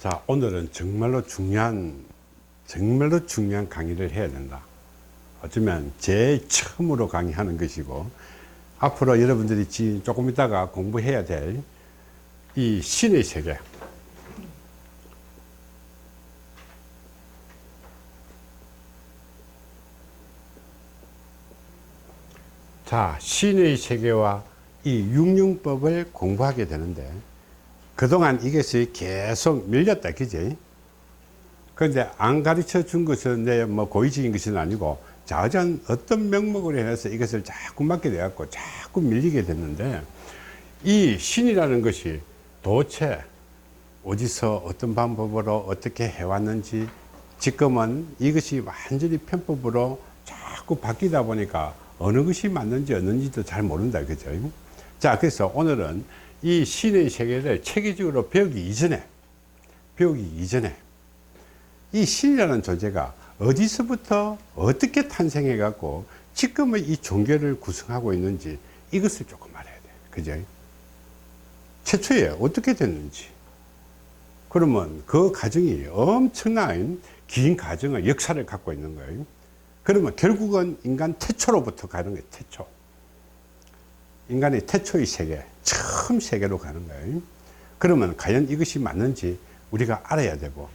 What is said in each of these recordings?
자, 오늘은 정말로 중요한 강의를 해야 된다. 어쩌면 제일 처음으로 강의하는 것이고, 앞으로 여러분들이 조금 있다가 공부해야 될 이 신의 세계. 자, 신의 세계와 이 육융법을 공부하게 되는데, 그동안 이것이 계속 밀렸다, 그지? 그런데 안 가르쳐 준 것은 고의적인 것은 아니고, 자전 어떤 명목으로 해서 이것을 자꾸 맡게 돼갖고 자꾸 밀리게 됐는데, 이 신이라는 것이 도대체 어디서 어떤 방법으로 어떻게 해왔는지, 지금은 이것이 완전히 편법으로 자꾸 바뀌다 보니까 어느 것이 맞는지 없는지도 잘 모른다, 그죠? 자, 그래서 오늘은 이 신의 세계를 체계적으로 배우기 이전에 이 신이라는 존재가 어디서부터 어떻게 탄생해 갖고 지금의 이 종교를 구성하고 있는지 이것을 조금 알아야 돼, 그죠? 최초에 어떻게 됐는지, 그러면 그 과정이 엄청난 긴 과정의 역사를 갖고 있는 거예요. 그러면 결국은 인간 태초로부터 가는 거예요. 태초, 인간의 태초의 세계, 처음 세계로 가는 거예요. 그러면 과연 이것이 맞는지 우리가 알아야 되고,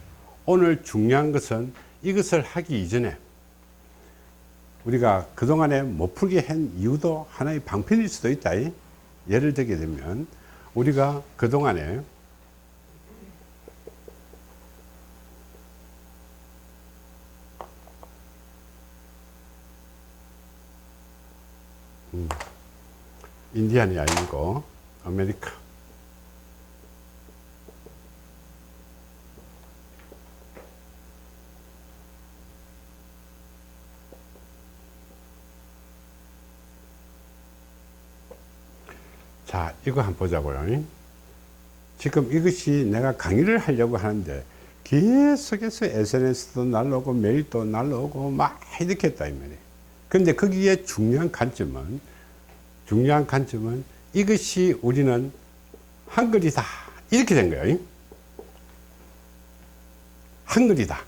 오늘 중요한 것은 이것을 하기 이전에 우리가 그동안에 못 풀게 한 이유도 하나의 방편일 수도 있다. 예를 들게 되면 우리가 그동안에 인디안이 아니고 아메리카, 자, 이거 한번 보자고요. 지금 이것이 내가 강의를 하려고 하는데 계속해서 SNS도 날라오고 메일도 날라오고 막 이렇게 했다 이 말이에요. 근데 거기에 중요한 관점은 이것이 우리는 한글이다 이렇게 된 거예요. 한글이다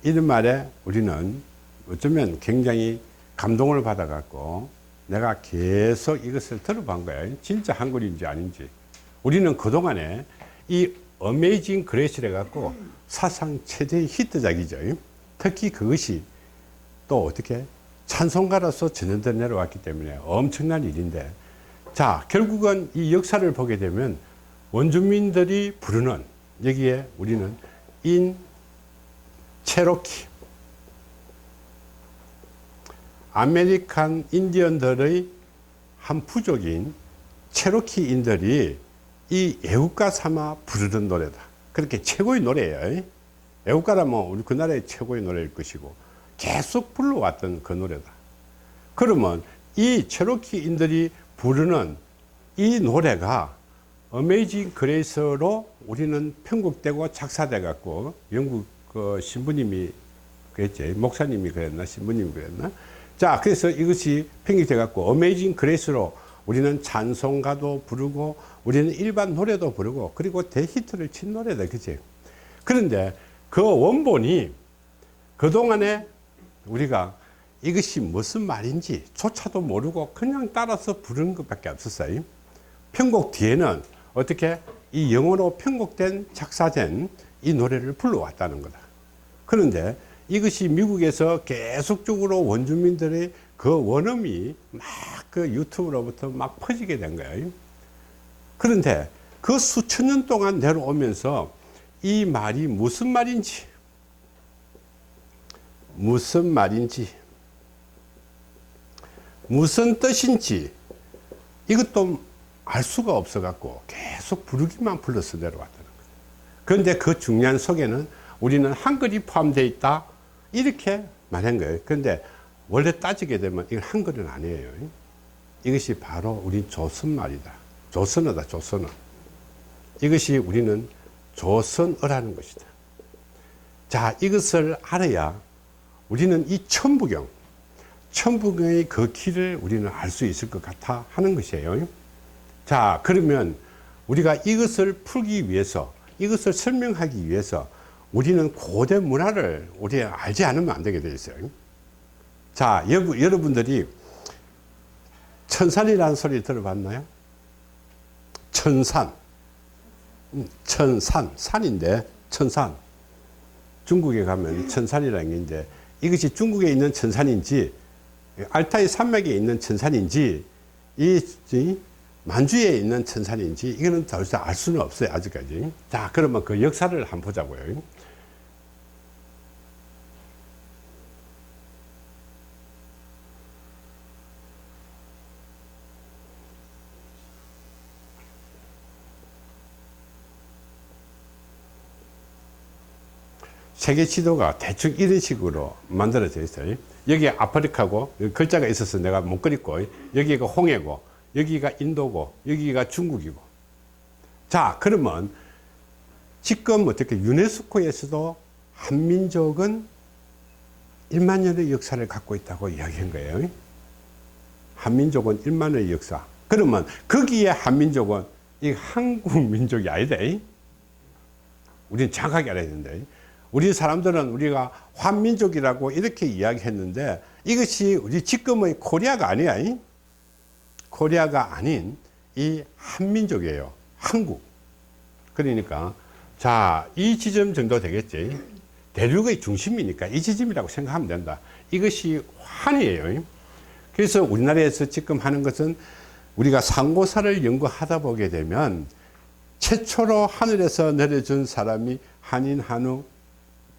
이런 말에 우리는 어쩌면 굉장히 감동을 받아 갖고 내가 계속 이것을 들어본 거예요. 진짜 한글인지 아닌지. 우리는 그동안에 이 어메이징 그레이스를 해갖고 사상 최대의 히트작이죠. 특히 그것이 또 어떻게 찬송가로서 전해져 내려왔기 때문에 엄청난 일인데, 자, 결국은 이 역사를 보게 되면 원주민들이 부르는, 여기에 우리는 체로키, 아메리칸 인디언들의 한 부족인 체로키인들이 이 애국가 삼아 부르는 노래다. 그렇게 최고의 노래예요. 애국가라면 우리 그 나라의 최고의 노래일 것이고 계속 불러왔던 그 노래다. 그러면 이 체로키인들이 부르는 이 노래가 어메이징 그레이스로 우리는 편곡되고 작사돼 갖고 영국 그 신부님이 그랬지, 목사님이 그랬나 신부님이 그랬나. 자, 그래서 이것이 편곡돼 갖고 어메이징 그레이스로 우리는 찬송가도 부르고 우리는 일반 노래도 부르고 그리고 대히트를 친 노래다, 그치? 그런데 그 원본이 그동안에 우리가 이것이 무슨 말인지 조차도 모르고 그냥 따라서 부르는 것밖에 없었어요. 편곡 뒤에는 어떻게 이 영어로 편곡된 작사된 이 노래를 불러왔다는 거다. 그런데 이것이 미국에서 계속적으로 원주민들의 그 원음이 막 그 유튜브로부터 막 퍼지게 된 거예요. 그런데 그 수천 년 동안 내려오면서 이 말이 무슨 말인지 무슨 뜻인지 이것도 알 수가 없어 갖고 계속 부르기만 불러서 내려왔다는 거예요. 그런데 그 중요한 속에는 우리는 한글이 포함되어 있다 이렇게 말한 거예요. 그런데 원래 따지게 되면 이건 한글은 아니에요. 이것이 바로 우리 조선말이다. 조선어다, 조선어. 이것이 우리는 조선어라는 것이다. 자, 이것을 알아야 우리는 이 천부경의 그 길을 우리는 알 수 있을 것 같아 하는 것이에요. 자, 그러면 우리가 이것을 풀기 위해서 이것을 설명하기 위해서 우리는 고대 문화를 우리 알지 않으면 안 되게 되어 있어요. 자, 여러분들이 천산이라는 소리 들어봤나요? 천산. 천산. 산인데, 천산. 중국에 가면 천산이라는 게 있는데, 이것이 중국에 있는 천산인지, 알타이 산맥에 있는 천산인지, 이 만주에 있는 천산인지, 이거는 더 이상 알 수는 없어요, 아직까지. 자, 그러면 그 역사를 한번 보자고요. 세계 지도가 대충 이런 식으로 만들어져 있어요. 여기에 아프리카고, 여기 글자가 있어서 내가 못 그렸고, 여기가 홍해고, 여기가 인도고, 여기가 중국이고. 자, 그러면 지금 어떻게 유네스코에서도 한민족은 1만 년의 역사를 갖고 있다고 이야기한 거예요. 한민족은 1만 년의 역사. 그러면 거기에 한민족은 이 한국 민족이 아니다. 우리는 정확하게 알아야 된다. 우리 사람들은 우리가 환민족이라고 이렇게 이야기했는데 이것이 우리 지금의 코리아가 아니야. 코리아가 아닌 이 한민족이에요. 한국. 그러니까 자, 이 지점 정도 되겠지. 대륙의 중심이니까 이 지점이라고 생각하면 된다. 이것이 환이에요. 그래서 우리나라에서 지금 하는 것은 우리가 상고사를 연구하다 보게 되면 최초로 하늘에서 내려준 사람이 한인, 한우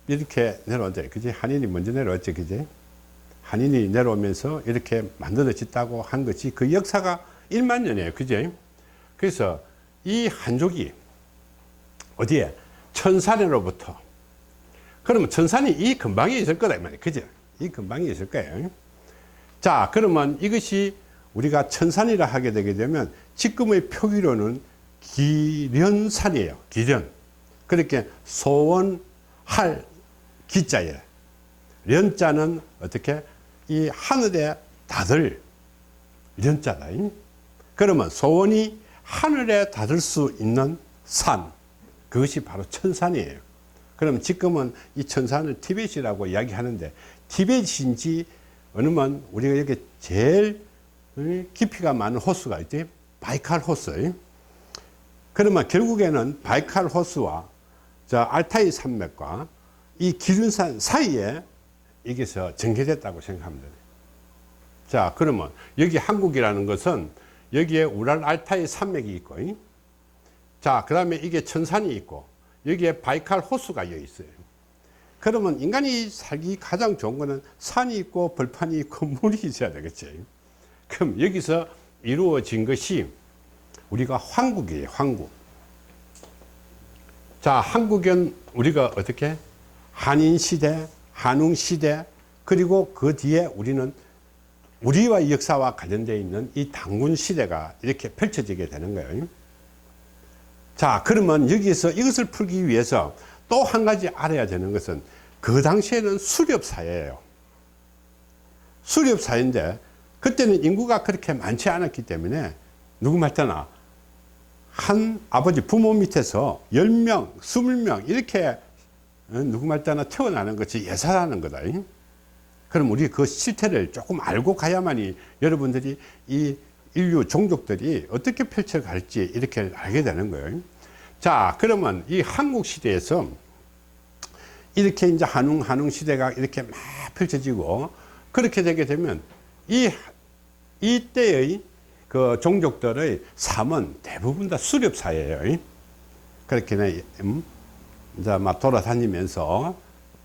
이렇게 내려온대. 그지? 한인이 먼저 내려왔지. 그지? 한인이 내려오면서 이렇게 만들어졌다고 한 것이 그 역사가 1만 년이에요. 그지? 그래서 이 한족이 어디에? 천산으로부터. 그러면 천산이 이 근방에 있을 거다. 이 말이에요. 그죠? 이 근방에 있을 거예요. 자, 그러면 이것이 우리가 천산이라 하게 되게 되면 지금의 표기로는 기련산이에요. 기련. 그렇게 소원할 기자예요. 련자는 어떻게? 이 하늘에 닿을 련자다. 그러면 소원이 하늘에 닿을 수 있는 산. 그것이 바로 천산이에요. 그럼 지금은 이 천산을 티벳이라고 이야기하는데 티벳인지 어느면 우리가 여기 제일 깊이가 많은 호수가 있지? 바이칼 호수. 그러면 결국에는 바이칼 호수와 저 알타이 산맥과 이 기륜산 사이에 여기서 전개됐다고 생각하면 돼요. 자, 그러면 여기 한국이라는 것은 여기에 우랄 알타이 산맥이 있고, 자, 그 다음에 이게 천산이 있고, 여기에 바이칼 호수가 여기 있어요. 그러면 인간이 살기 가장 좋은 거는 산이 있고 벌판이 있고 물이 있어야 되겠지. 그럼 여기서 이루어진 것이 우리가 황국이에요. 황국. 자, 한국은 우리가 어떻게? 한인시대, 한웅시대, 그리고 그 뒤에 우리는 우리와 역사와 관련되어 있는 이 당군시대가 이렇게 펼쳐지게 되는 거예요. 자, 그러면 여기서 이것을 풀기 위해서 또 한 가지 알아야 되는 것은 그 당시에는 수렵사회예요. 수렵사회인데 그때는 인구가 그렇게 많지 않았기 때문에 누구 말따나 한 아버지 부모 밑에서 10명, 20명 이렇게 누구 말따나 태어나는 것이 예사라는 거다. 그럼 우리 그 실태를 조금 알고 가야만이 여러분들이 이 인류 종족들이 어떻게 펼쳐갈지 이렇게 알게 되는 거예요. 자, 그러면 이 한국 시대에서 이렇게 이제 한웅 시대가 이렇게 막 펼쳐지고 그렇게 되게 되면 이때의 그 종족들의 삶은 대부분 다 수렵사예요. 그렇게 이제 막 돌아다니면서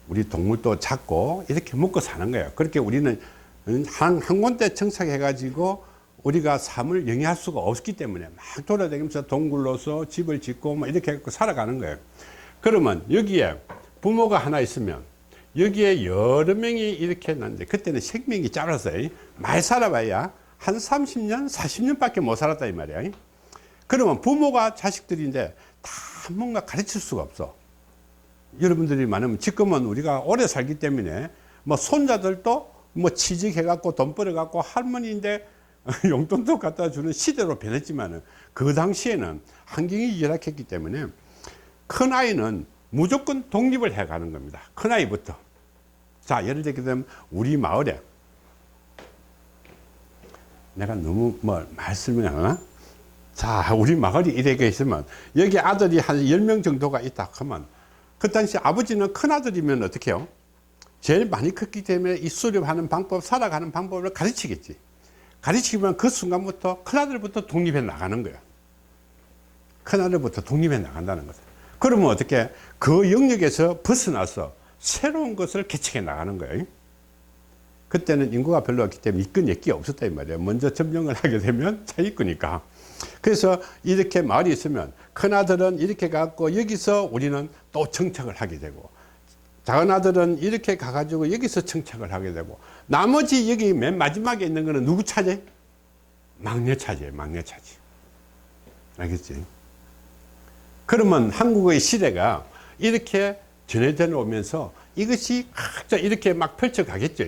우리 동물도 잡고 이렇게 먹고 사는 거예요. 그렇게 우리는 한 군데 정착해가지고 우리가 삶을 영위할 수가 없기 때문에 막 돌아다니면서 동굴로서 집을 짓고 뭐 이렇게 살아가는 거예요. 그러면 여기에 부모가 하나 있으면 여기에 여러 명이 이렇게 났는데 그때는 생명이 짧았어요. 많이 살아봐야 한 30년, 40년밖에 못 살았다 이 말이야. 그러면 부모가 자식들인데 다 뭔가 가르칠 수가 없어. 여러분들이 많으면 지금은 우리가 오래 살기 때문에 뭐 손자들도 뭐 취직해갖고 돈 벌어갖고 할머니인데 용돈도 갖다 주는 시대로 변했지만은 그 당시에는 환경이 열악했기 때문에 큰아이는 무조건 독립을 해 가는 겁니다. 큰아이부터. 자, 예를 들게 되면 우리 마을에, 내가 너무 말 설명 안 하나? 자, 우리 마을이 이렇게 있으면 여기 아들이 한 10명 정도가 있다 하면 그 당시 아버지는 큰아들이면 어떻게 해요? 제일 많이 컸기 때문에 이 수렵하는 방법, 살아가는 방법을 가르치겠지. 가르치면 그 순간부터 큰아들부터 독립해 나가는 거예요. 큰아들부터 독립해 나간다는 거죠. 그러면 어떻게 그 영역에서 벗어나서 새로운 것을 개척해 나가는 거예요. 그때는 인구가 별로 없기 때문에 이권 역기가 없었다 이 말이에요. 먼저 점령을 하게 되면 차이거니까. 그래서 이렇게 마을이 있으면 큰아들은 이렇게 가고 여기서 우리는 또 정착을 하게 되고, 작은 아들은 이렇게 가가지고 여기서 정착을 하게 되고, 나머지 여기 맨 마지막에 있는 거는 누구 차지? 막내 차지예요. 막내 차지. 알겠지? 그러면 한국의 시대가 이렇게 전해져 오면서 이것이 각자 이렇게 막 펼쳐 가겠죠.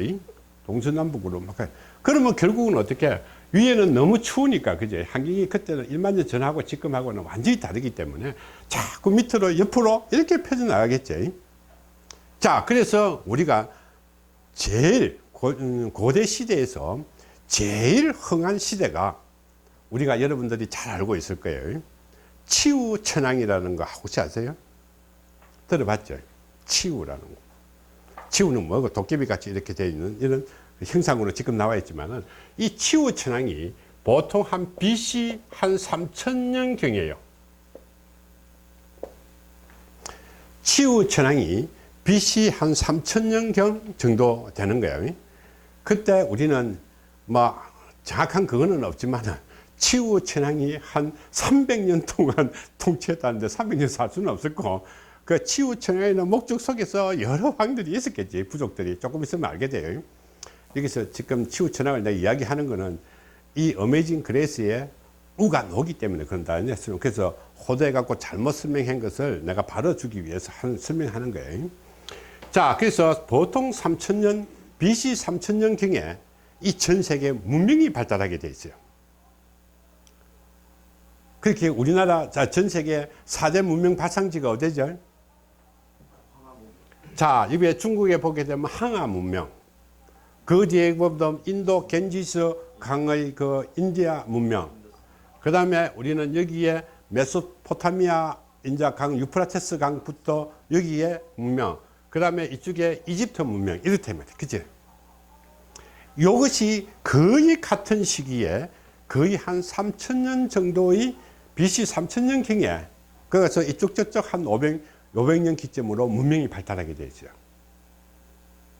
동서남북으로 막. 그러면 결국은 어떻게? 위에는 너무 추우니까, 그제? 환경이 그때는 1만 년 전하고 지금하고는 완전히 다르기 때문에 자꾸 밑으로 옆으로 이렇게 펴져 나가겠죠. 자, 그래서 우리가 제일 고대 시대에서 제일 흥한 시대가 우리가 여러분들이 잘 알고 있을 거예요. 치우천왕이라는 거 혹시 아세요? 들어봤죠? 치우라는 거. 치우는 뭐고 도깨비 같이 이렇게 되어 있는 이런 형상으로 지금 나와 있지만은, 이 치우천왕이 보통 한 BC 한 3000년경이에요. 치우천왕이 BC 한 3000년경 정도 되는 거예요. 그때 우리는 뭐 정확한 그거는 없지만은 치우천왕이 한 300년 동안 통치했다는데 300년 살 수는 없을 거고, 그 치우천왕에는 목적 속에서 여러 왕들이 있었겠지. 부족들이 조금 있으면 알게 돼요. 여기서 지금 치우천왕을 내가 이야기하는 거는 이 어메이징 그레이스의 우가 노기 때문에 그런다. 그래서 호도해 갖고 잘못 설명한 것을 내가 바로주기 위해서 설명하는 거예요. 자, 그래서 보통 3000년, BC 3000년경에 이 전 세계 문명이 발달하게 돼 있어요. 그렇게 우리나라 전 세계 4대 문명 발상지가 어디죠? 자, 여기 중국에 보게 되면 항아 문명. 그 뒤에 보면 인도 겐지스 강의 그 인디아 문명. 그 다음에 우리는 여기에 메소포타미아 인자 강, 유프라테스 강부터 여기에 문명. 그 다음에 이쪽에 이집트 문명. 이렇다면, 그치? 이것이 거의 같은 시기에 거의 한 3000년 정도의 BC 3000년경에, 그래서 이쪽 저쪽 한 500년 기점으로 문명이 발달하게 되어 있어요.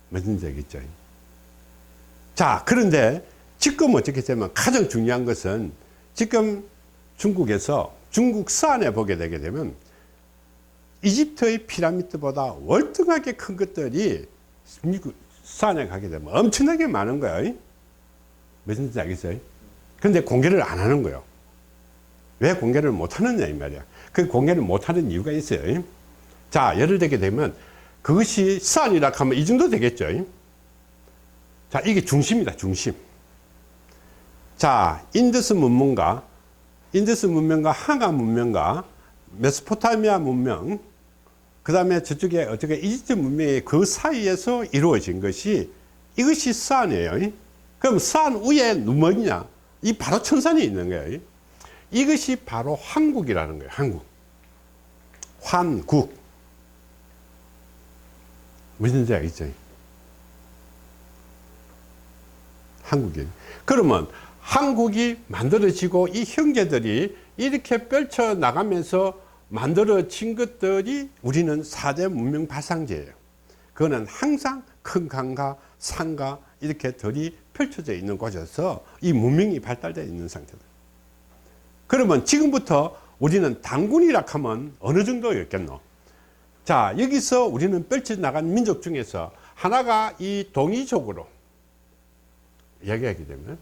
무슨 얘기죠? 자, 그런데 지금 어떻게 되면 가장 중요한 것은 지금 중국에서 중국 서안에 보게 되게 되면 이집트의 피라미드보다 월등하게 큰 것들이 서안에 가게 되면 엄청나게 많은 거예요. 무슨 뜻인지 알겠어요? 근데 공개를 안 하는 거예요. 왜 공개를 못 하느냐 이 말이야. 그 공개를 못 하는 이유가 있어요. 자, 예를 들게 되면 그것이 서안이라 하면 이 정도 되겠죠. 자, 이게 중심이다, 중심. 자, 인더스 문명과 항아 문명과 메소포타미아 문명, 그 다음에 저쪽에 어떻게 이집트 문명의 그 사이에서 이루어진 것이, 이것이 서안이에요. 그럼 서안 위에 뭐냐? 이 바로 천산이 있는 거예요. 이것이 바로 한국이라는 거예요. 한국. 환국. 무슨 뜻인지 알겠죠? 한국이. 그러면 한국이 만들어지고 이 형제들이 이렇게 펼쳐 나가면서 만들어진 것들이 우리는 4대 문명 발상지예요. 그거는 항상 큰 강과 산과 이렇게 들이 펼쳐져 있는 곳에서 이 문명이 발달되어 있는 상태다. 그러면 지금부터 우리는 단군이라 하면 어느 정도였겠노? 자, 여기서 우리는 펼쳐 나간 민족 중에서 하나가 이 동이족으로 이야기하게 되면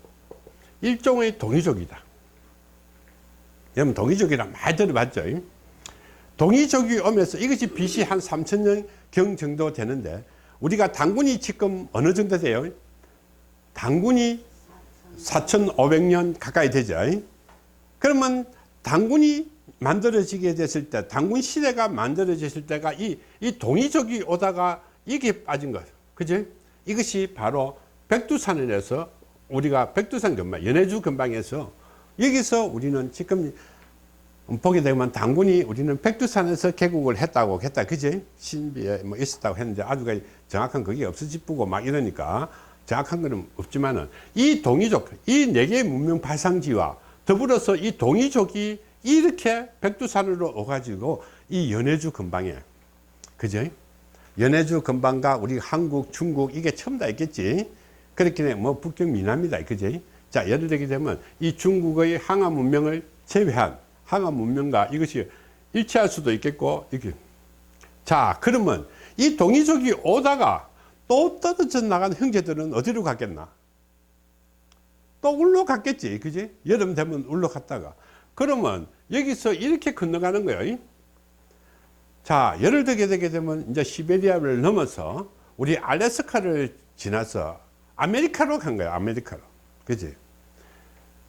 일종의 동이족이다. 여러분 동이족이라 많이 들어봤죠? 동이족이 오면서 이것이 BC 한 3000년 경 정도 되는데, 우리가 단군이 지금 어느 정도 돼요? 단군이 4500년 가까이 되죠. 그러면 단군이 만들어지게 됐을 때, 단군 시대가 만들어졌을 때가 이 동이족이 오다가 이게 빠진 거예요. 그지? 이것이 바로 백두산에서 우리가 백두산 근방, 연해주 근방에서 여기서 우리는 지금 보게 되면 단군이 우리는 백두산에서 개국을 했다고 했다. 그지? 신비에 뭐 있었다고 했는데 아주가 정확한 그게 없어지고 막 이러니까 정확한 거는 없지만은 이 동이족, 이 네 개의 문명 발상지와 더불어서 이 동이족이 이렇게 백두산으로 오가지고 이 연해주 근방에, 그죠? 연해주 근방과 우리 한국, 중국 이게 처음 다 있겠지. 그렇게 뭐 북경 미남이다, 그죠? 자, 예를 들게 되면 이 중국의 항암 문명을 제외한 항암 문명과 이것이 일치할 수도 있겠고, 이렇게. 자, 그러면 이 동이족이 오다가 또 떨어져 나간 형제들은 어디로 갔겠나? 또 울러 갔겠지, 그지? 여름 되면 울러 갔다가. 그러면 여기서 이렇게 건너가는 거예요. 자, 예를 들게 되게 되면 이제 시베리아를 넘어서 우리 알래스카를 지나서 아메리카로 간 거야, 아메리카로. 그지?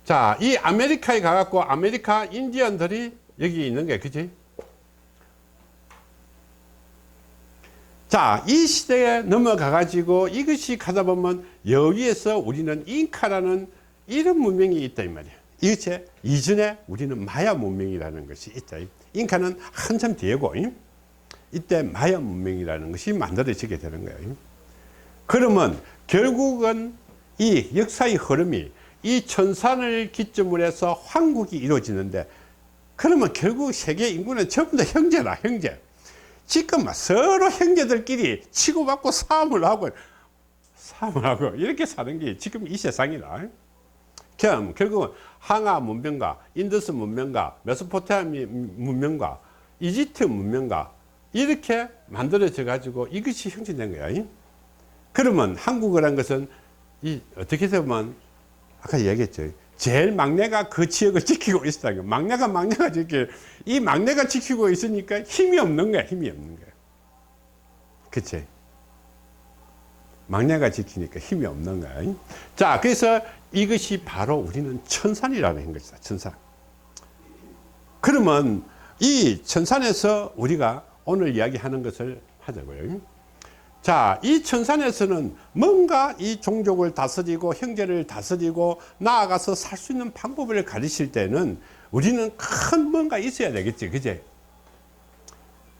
자, 이 아메리카에 가갖고 아메리카 인디언들이 여기 있는 거야, 그지? 자, 이 시대에 넘어가가지고 이것이 가다 보면 여기에서 우리는 잉카라는 이런 문명이 있다, 이 말이야. 이것이 이전에 우리는 마야 문명이라는 것이 있다. 잉카는 한참 뒤에고, 이때 마야 문명이라는 것이 만들어지게 되는 거예요. 그러면 결국은 이 역사의 흐름이 이 천산을 기점으로 해서 황국이 이루어지는데, 그러면 결국 세계 인구는 전부 다 형제라, 형제. 지금 서로 형제들끼리 치고받고 싸움을 하고 이렇게 사는 게 지금 이 세상이라. 결국은 항아 문명과 인더스 문명과 메소포타미아 문명과 이집트 문명과 이렇게 만들어져 가지고 이것이 형성된 거야. 그러면 한국어란 것은 어떻게 보면 아까 얘기했죠. 제일 막내가 그 지역을 지키고 있었다는 거야. 막내가 이 막내가 지키고 있으니까 힘이 없는 거야. 힘이 없는 거야. 그치? 막내가 지키니까 힘이 없는 거야. 자, 그래서 이것이 바로 우리는 천산이라는 것이다. 천산. 그러면 이 천산에서 우리가 오늘 이야기하는 것을 하자고요. 자, 이 천산에서는 뭔가 이 종족을 다스리고 형제를 다스리고 나아가서 살 수 있는 방법을 가르칠 때는 우리는 큰 뭔가 있어야 되겠지, 그제?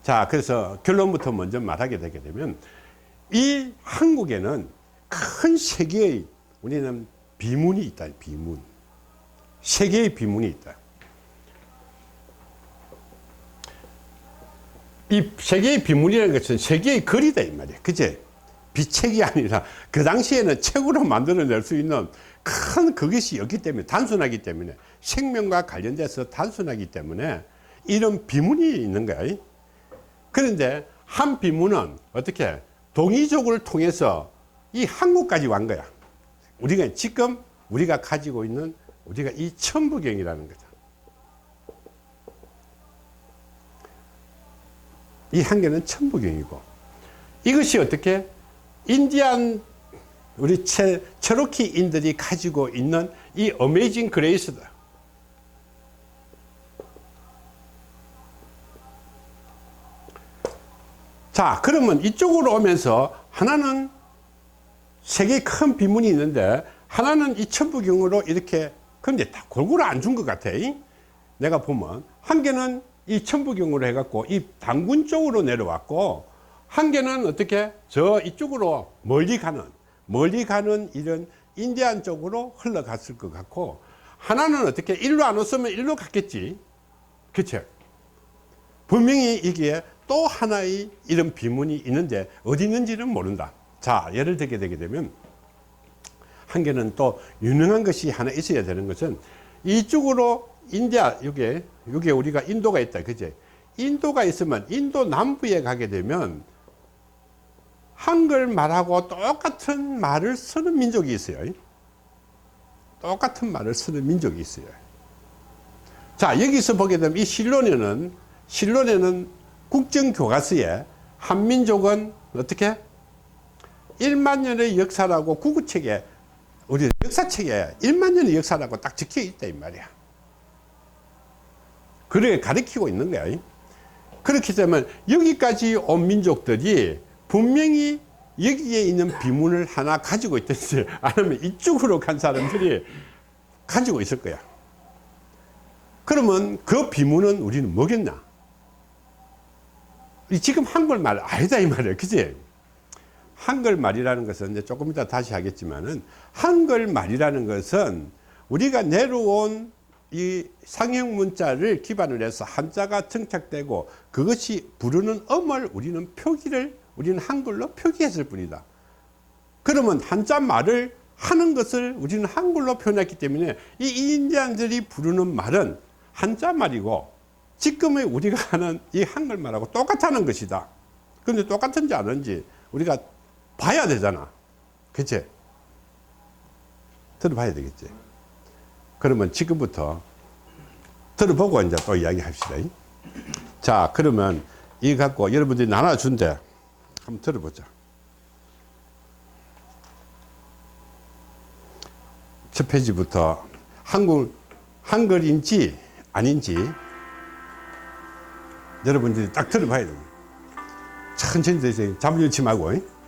자, 그래서 결론부터 먼저 말하게 되게 되면 이 한국에는 큰 세계의 우리는 비문이 있다, 비문. 세계의 비문이 있다. 이 세계의 비문이라는 것은 세계의 거리다, 이 말이야. 그제? 비책이 아니라 그 당시에는 책으로 만들어낼 수 있는 큰 그것이 없기 때문에, 단순하기 때문에, 생명과 관련돼서 단순하기 때문에 이런 비문이 있는 거야. 그런데 한 비문은 어떻게? 동이족을 통해서 이 한국까지 wan 거야. 우리가 지금 우리가 가지고 있는 우리가 이 천부경이라는 거죠. 이 한 개는 천부경이고, 이것이 어떻게 인디안 우리 체로키인들이 가지고 있는 이 어메이징 그레이스다. 자, 그러면 이쪽으로 오면서 하나는 세계의 큰 비문이 있는데 하나는 이 천부경으로 이렇게, 근데 다 골고루 안 준 것 같아. 내가 보면 한 개는 이 천부경으로 해갖고 이 단군 쪽으로 내려왔고, 한 개는 어떻게 저 이쪽으로 멀리 가는 이런 인디안 쪽으로 흘러갔을 것 같고, 하나는 어떻게 일로 안 왔으면 일로 갔겠지. 그쵸? 분명히 이게 또 하나의 이런 비문이 있는데 어디 있는지는 모른다. 자, 예를 들게 되게 되면 한 개는 또 유능한 것이 하나 있어야 되는 것은, 이쪽으로 인디아, 요게 우리가 인도가 있다, 그제? 인도가 있으면 인도 남부에 가게 되면 한글 말하고 똑같은 말을 쓰는 민족이 있어요. 똑같은 말을 쓰는 민족이 있어요. 자, 여기서 보게 되면 이 실론에는 국정교과서에 한민족은 어떻게 1만 년의 역사라고, 구구책에 우리 역사책에 1만 년의 역사라고 딱 적혀 있다, 이 말이야. 그렇게 가르치고 있는 거야. 그렇기 때문에 여기까지 온 민족들이 분명히 여기에 있는 비문을 하나 가지고 있든지 아니면 이쪽으로 간 사람들이 가지고 있을 거야. 그러면 그 비문은 우리는 뭐겠나? 지금 한글말 아니다 이 말이에요. 그지? 한글말이라는 것은 이제 조금 이따 다시 하겠지만은, 한글말이라는 것은 우리가 내려온 이 상형 문자를 기반으로 해서 한자가 정착되고 그것이 부르는 음을 우리는 한글로 표기했을 뿐이다. 그러면 한자 말을 하는 것을 우리는 한글로 표현했기 때문에 이 인디안들이 부르는 말은 한자 말이고 지금의 우리가 하는 이 한글말하고 똑같다는 것이다. 그런데 똑같은지 아닌지 우리가 봐야 되잖아. 그치? 들어봐야 되겠지. 그러면 지금부터 들어보고 이제 또 이야기 합시다. 자, 그러면 이거 갖고 여러분들이 나눠준대. 한번 들어보자. 첫 페이지부터 한글인지 아닌지 여러분들이 딱 들어봐야 됩니다. 천천히 되세요. 잠을치 말고.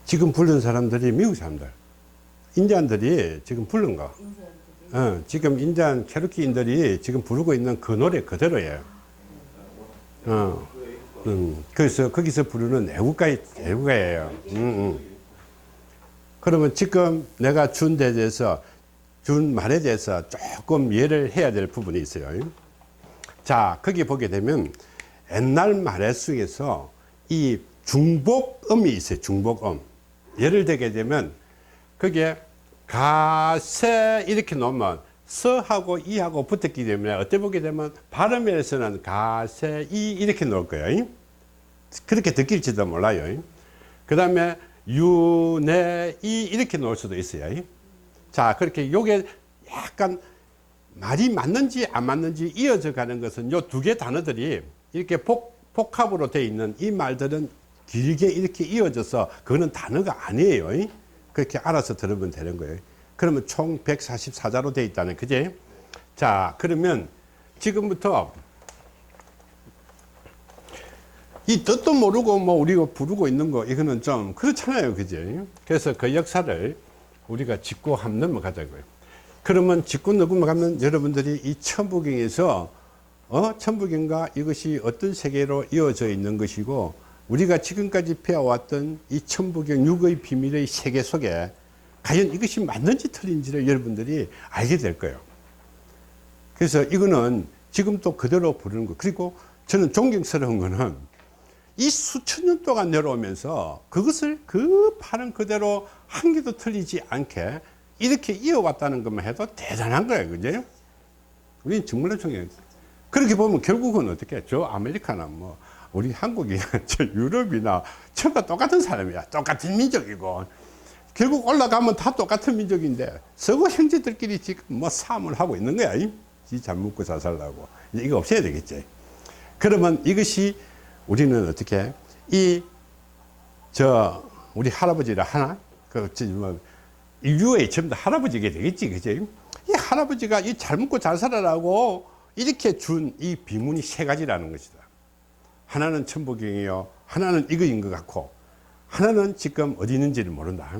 지금 부른 사람들이 미국 사람들, 인디안들이 지금 부른 거. 지금 인디안 체로키인들이 지금 부르고 있는 그 노래 그대로예요. 그래서 거기서 부르는 애국가예요. 그러면 지금 내가 준 말에 대해서 조금 이해를 해야 될 부분이 있어요. 자, 거기 보게 되면 옛날 말의 속에서 이 중복음이 있어요. 중복음. 예를 들게 되면 거기에 가세 이렇게 놓으면 서하고 이하고 붙었기 때문에 어떻게 보게 되면 발음에서는 가세 이 이렇게 놓을 거예요. 그렇게 느낄지도 몰라요. 그 다음에 유네 이 이렇게 놓을 수도 있어요. 자, 그렇게 요게 약간 말이 맞는지 안 맞는지 이어져 가는 것은 요 두 개 단어들이 이렇게 복합으로 되어 있는 이 말들은 길게 이렇게 이어져서 그거는 단어가 아니에요. 그렇게 알아서 들으면 되는 거예요. 그러면 총 144자로 되어 있다는, 그제? 자, 그러면 지금부터 이 뜻도 모르고 뭐 우리가 부르고 있는 거, 이거는 좀 그렇잖아요. 그제? 그래서 그 역사를 우리가 짚고 한번 넘어가자고요. 그러면 짚고 넘어가면 여러분들이 이 천부경에서 천부경과 이것이 어떤 세계로 이어져 있는 것이고, 우리가 지금까지 배워왔던 이 천부경 6의 비밀의 세계 속에 과연 이것이 맞는지 틀린지를 여러분들이 알게 될 거예요. 그래서 이거는 지금 또 그대로 부르는 거. 그리고 저는 존경스러운 거는 이 수천 년 동안 내려오면서 그것을 그 발음 그대로 한 개도 틀리지 않게 이렇게 이어왔다는 것만 해도 대단한 거예요. 그죠? 우리는 정말로 존경해요. 그렇게 보면 결국은 어떻게, 저 아메리카나 뭐, 우리 한국이나 저 유럽이나 전부 다 똑같은 사람이야. 똑같은 민족이고. 결국 올라가면 다 똑같은 민족인데 서구 형제들끼리 지금 뭐 싸움을 하고 있는 거야. 잘 먹고 잘 살라고. 이거 없애야 되겠지. 그러면 이것이 우리는 어떻게, 우리 할아버지라 하나? 인류의 전부 다 할아버지가 되겠지. 그지? 이 할아버지가 이 잘 먹고 잘 살아라고 이렇게 준 이 비문이 세 가지라는 것이다. 하나는 천부경이요, 하나는 이거인 것 같고, 하나는 지금 어디 있는지를 모른다.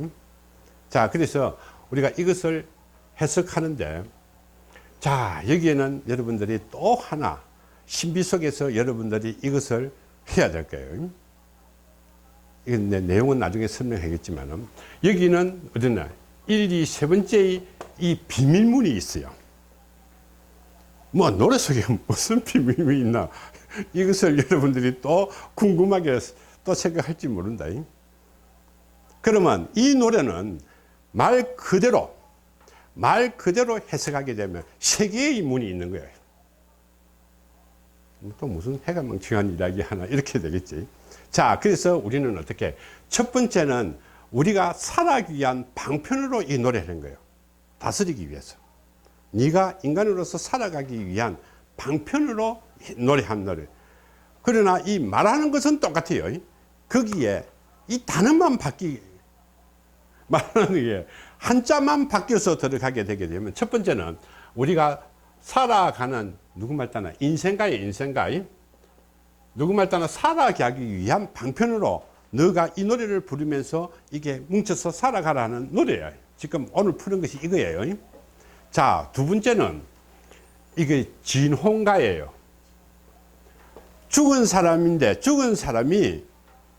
자, 그래서 우리가 이것을 해석하는데, 자, 여기에는 여러분들이 또 하나 신비 속에서 여러분들이 이것을 해야 될 거예요. 이건 내용은 나중에 설명하겠지만, 여기는 어디나 1, 2, 세 번째의 이 비밀문이 있어요. 뭐 노래 속에 무슨 비밀문이 있나, 이것을 여러분들이 또 궁금하게 또 생각할지 모른다. 그러면 이 노래는 말 그대로 해석하게 되면 세 개의 문이 있는 거예요. 또 무슨 해가 멍청한 이야기 하나 이렇게 되겠지. 자, 그래서 우리는 어떻게, 첫 번째는 우리가 살아가기 위한 방편으로 이 노래를 한 거예요. 다스리기 위해서. 네가 인간으로서 살아가기 위한 방편으로 노래한 노래. 그러나 이 말하는 것은 똑같아요. 거기에 이 단어만 말하는 게 한자만 바뀌어서 들어가게 되게 되면, 첫 번째는 우리가 살아가는, 누구말 따나 인생가의 인생가, 누구말 따나 살아가기 위한 방편으로 너가 이 노래를 부르면서 이게 뭉쳐서 살아가라는 노래예요. 지금 오늘 푸는 것이 이거예요. 자, 두 번째는 이게 진홍가예요. 죽은 사람인데, 죽은 사람이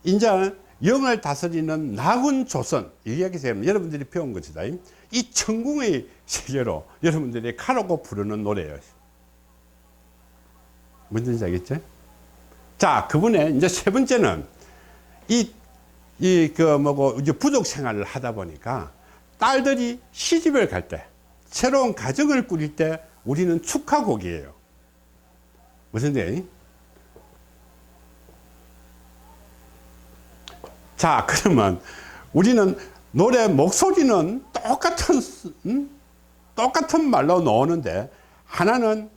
이제 영을 다스리는 나군 조선, 이야기에서 여러분들이 배운 것이다. 이 천궁의 세계로 여러분들이 가라고 부르는 노래예요. 뭔지 알겠죠? 자, 그분의 이제 세 번째는 이제 부족 생활을 하다 보니까 딸들이 시집을 갈 때, 새로운 가정을 꾸릴 때 우리는 축하곡이에요. 무슨 데? 자, 그러면 우리는 노래 목소리는 똑같은 말로 나오는데, 하나는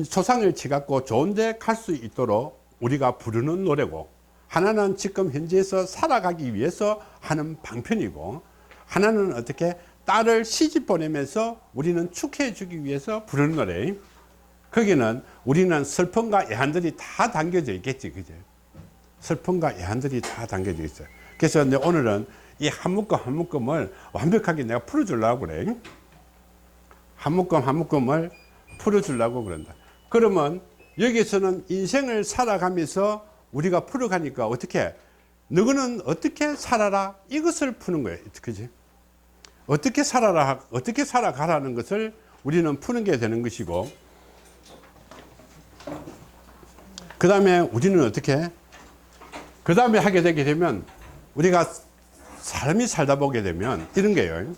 초상을 치갖고 좋은데 갈 수 있도록 우리가 부르는 노래고, 하나는 지금 현재에서 살아가기 위해서 하는 방편이고, 하나는 어떻게 딸을 시집 보내면서 우리는 축하해 주기 위해서 부르는 노래. 거기는 우리는 슬픔과 애한들이 다 담겨져 있겠지, 그죠? 슬픔과 애한들이 다 담겨져 있어요. 그래서 오늘은 이 한 묶음 한 묶음을 완벽하게 내가 풀어주려고 그래. 한 묶음 한 묶음을 풀어주려고 그런다. 그러면 여기서는 인생을 살아가면서 우리가 풀어가니까 어떻게, 너는 어떻게 살아라, 이것을 푸는 거예요. 그지? 어떻게 살아라, 어떻게 살아가라는 것을 우리는 푸는 게 되는 것이고, 그 다음에 우리는 어떻게, 그 다음에 하게 되게 되면, 우리가 사람이 살다 보게 되면 이런 게요.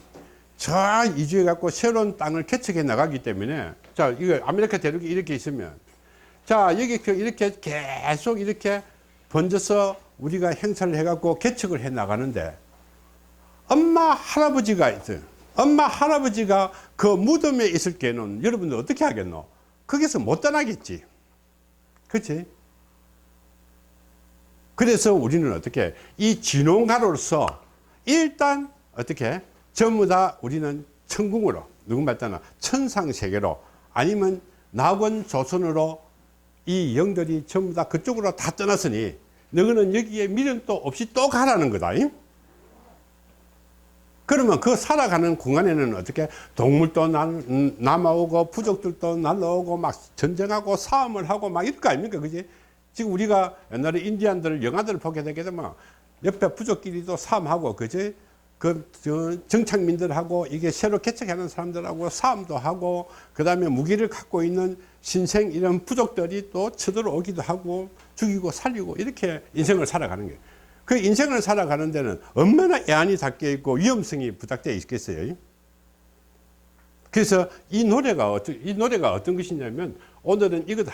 저 이주해 갖고 새로운 땅을 개척해 나가기 때문에, 자, 이거 아메리카 대륙이 이렇게 있으면, 자, 여기 이렇게 계속 이렇게 번져서 우리가 행사를 해 갖고 개척을 해 나가는데, 엄마 할아버지가 있어요. 엄마 할아버지가 그 무덤에 있을 때는 여러분들 어떻게 하겠노? 거기서 못 떠나겠지. 그렇지? 그래서 우리는 어떻게, 이 진혼가로서 일단 어떻게 전부 다 우리는 천궁으로, 누구 말따나 천상세계로, 아니면 낙원 조선으로 이 영들이 전부 다 그쪽으로 다 떠났으니 너희는 여기에 미련도 없이 또 가라는 거다. 그러면 그 살아가는 공간에는 어떻게 동물도 남아오고 부족들도 날라오고 막 전쟁하고 싸움을 하고 막 이럴 거 아닙니까? 그지? 지금 우리가 옛날에 인디안들 영화들을 보게 되게 되면 옆에 부족끼리도 싸움하고, 그지? 그 정착민들하고 이게 새로 개척하는 사람들하고 싸움도 하고, 그 다음에 무기를 갖고 있는 신생 이런 부족들이 또 쳐들어오기도 하고 죽이고 살리고 이렇게 인생을 살아가는 거예요. 그 인생을 살아가는 데는 얼마나 애환이 섞여 있고 위험성이 부탁되어 있겠어요. 그래서 이 노래가 어떤 것이냐면, 오늘은 이거다.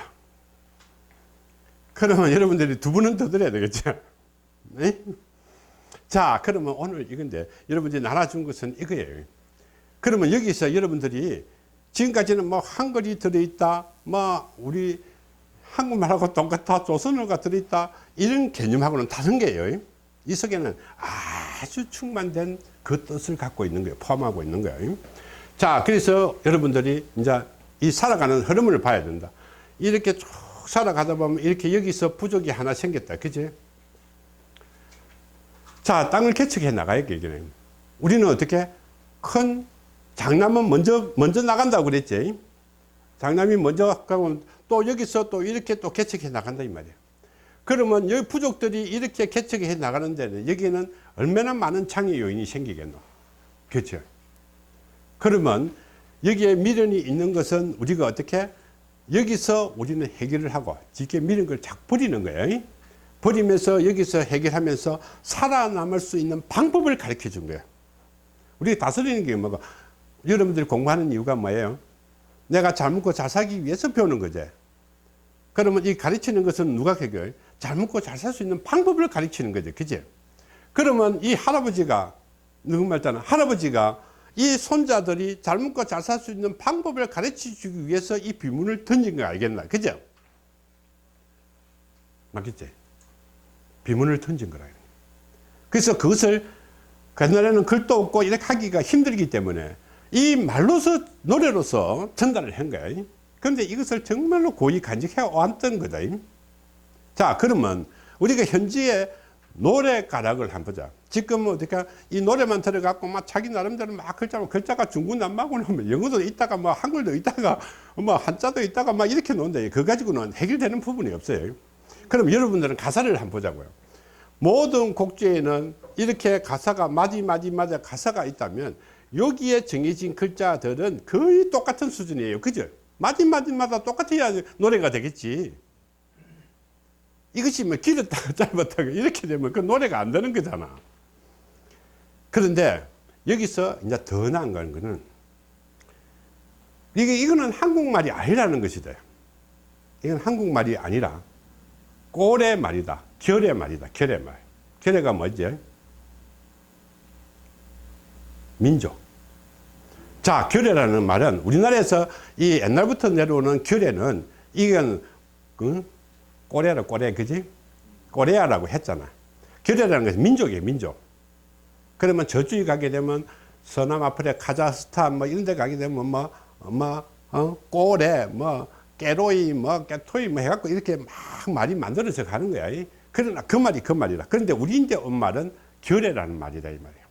그러면 여러분들이 두 분은 더 들어야 되겠죠. 네? 자, 그러면 오늘 이건데, 여러분들이 나눠준 것은 이거예요. 그러면 여기서 여러분들이 지금까지는 뭐 한글이 들어있다, 뭐 우리 한국말하고 똑같아, 조선어가 들어있다, 이런 개념하고는 다른 게요. 이 속에는 아주 충만된 그 뜻을 갖고 있는 거예요. 포함하고 있는 거예요. 자, 그래서 여러분들이 이제 이 살아가는 흐름을 봐야 된다. 이렇게 쭉 살아가다 보면 이렇게 여기서 부족이 하나 생겼다. 그지? 자, 땅을 개척해 나가야 되겠네. 우리는 어떻게? 큰 장남은 먼저 나간다고 그랬지. 장남이 먼저 가면 또 여기서 또 이렇게 또 개척해 나간다 이 말이에요. 그러면 여기 부족들이 이렇게 개척해 나가는 데는 여기는 얼마나 많은 장애 요인이 생기겠노. 그렇죠? 그러면 여기에 미련이 있는 것은 우리가 어떻게? 여기서 우리는 해결을 하고 이렇게 미련 걸 자꾸 버리는 거예요. 버리면서 여기서 해결하면서 살아남을 수 있는 방법을 가르쳐 준 거예요. 우리가 다스리는 게 뭐가? 여러분들이 공부하는 이유가 뭐예요? 내가 잘 먹고 잘 살기 위해서 배우는 거지. 그러면 이 가르치는 것은 누가 해결? 잘 먹고 잘 살 수 있는 방법을 가르치는 거죠. 그지? 그러면 이 할아버지가, 누구 말잖아. 할아버지가 이 손자들이 잘 먹고 잘 살 수 있는 방법을 가르쳐 주기 위해서 이 비문을 던진 거 알겠나? 그죠? 맞겠지? 비문을 던진 거라. 그래서 그것을 옛날에는 글도 없고 이렇게 하기가 힘들기 때문에 이 말로서, 노래로서 전달을 한 거야. 그런데 이것을 정말로 고이 간직해 왔던 거다. 자, 그러면 우리가 현지에 노래 가락을 한번 보자. 지금 어떻게 이 노래만 들어갖고 막 자기 나름대로 막 글자가 중구난방으로 하면 영어도 있다가 뭐 한글도 있다가 뭐 한자도 있다가 막 이렇게 놓는데 그거 가지고는 해결되는 부분이 없어요. 그럼 여러분들은 가사를 한번 보자고요. 모든 곡지에는 이렇게 가사가 마디마디마다 가사가 있다면 여기에 정해진 글자들은 거의 똑같은 수준이에요. 그죠? 마디마디마다 똑같아야 노래가 되겠지. 이것이 뭐 길었다가 짧았다가 이렇게 되면 그 노래가 안 되는 거잖아. 그런데 여기서 이제 더 나은 거는 이거는 한국말이 아니라는 것이다. 이건 한국말이 아니라 꼴의 말이다. 결의 말이다. 결의 말. 결의가 뭐지? 민족. 자, 결의라는 말은 우리나라에서 이 옛날부터 내려오는 결의는 이건 꼬레라 꼬레, 그지? 꼬레아라고 했잖아. 결의라는 것은 민족이에요. 민족. 그러면 저쪽에 가게 되면 서남 아프리카, 카자흐스탄 뭐 이런 데 가게 되면 꼬레, 깨로이, 깨토이 해갖고 이렇게 막 말이 만들어져 가는 거야. 그러나 그 말이 그 말이라. 그런데 우리 인제 엄말은 결의라는 말이다 이 말이에요.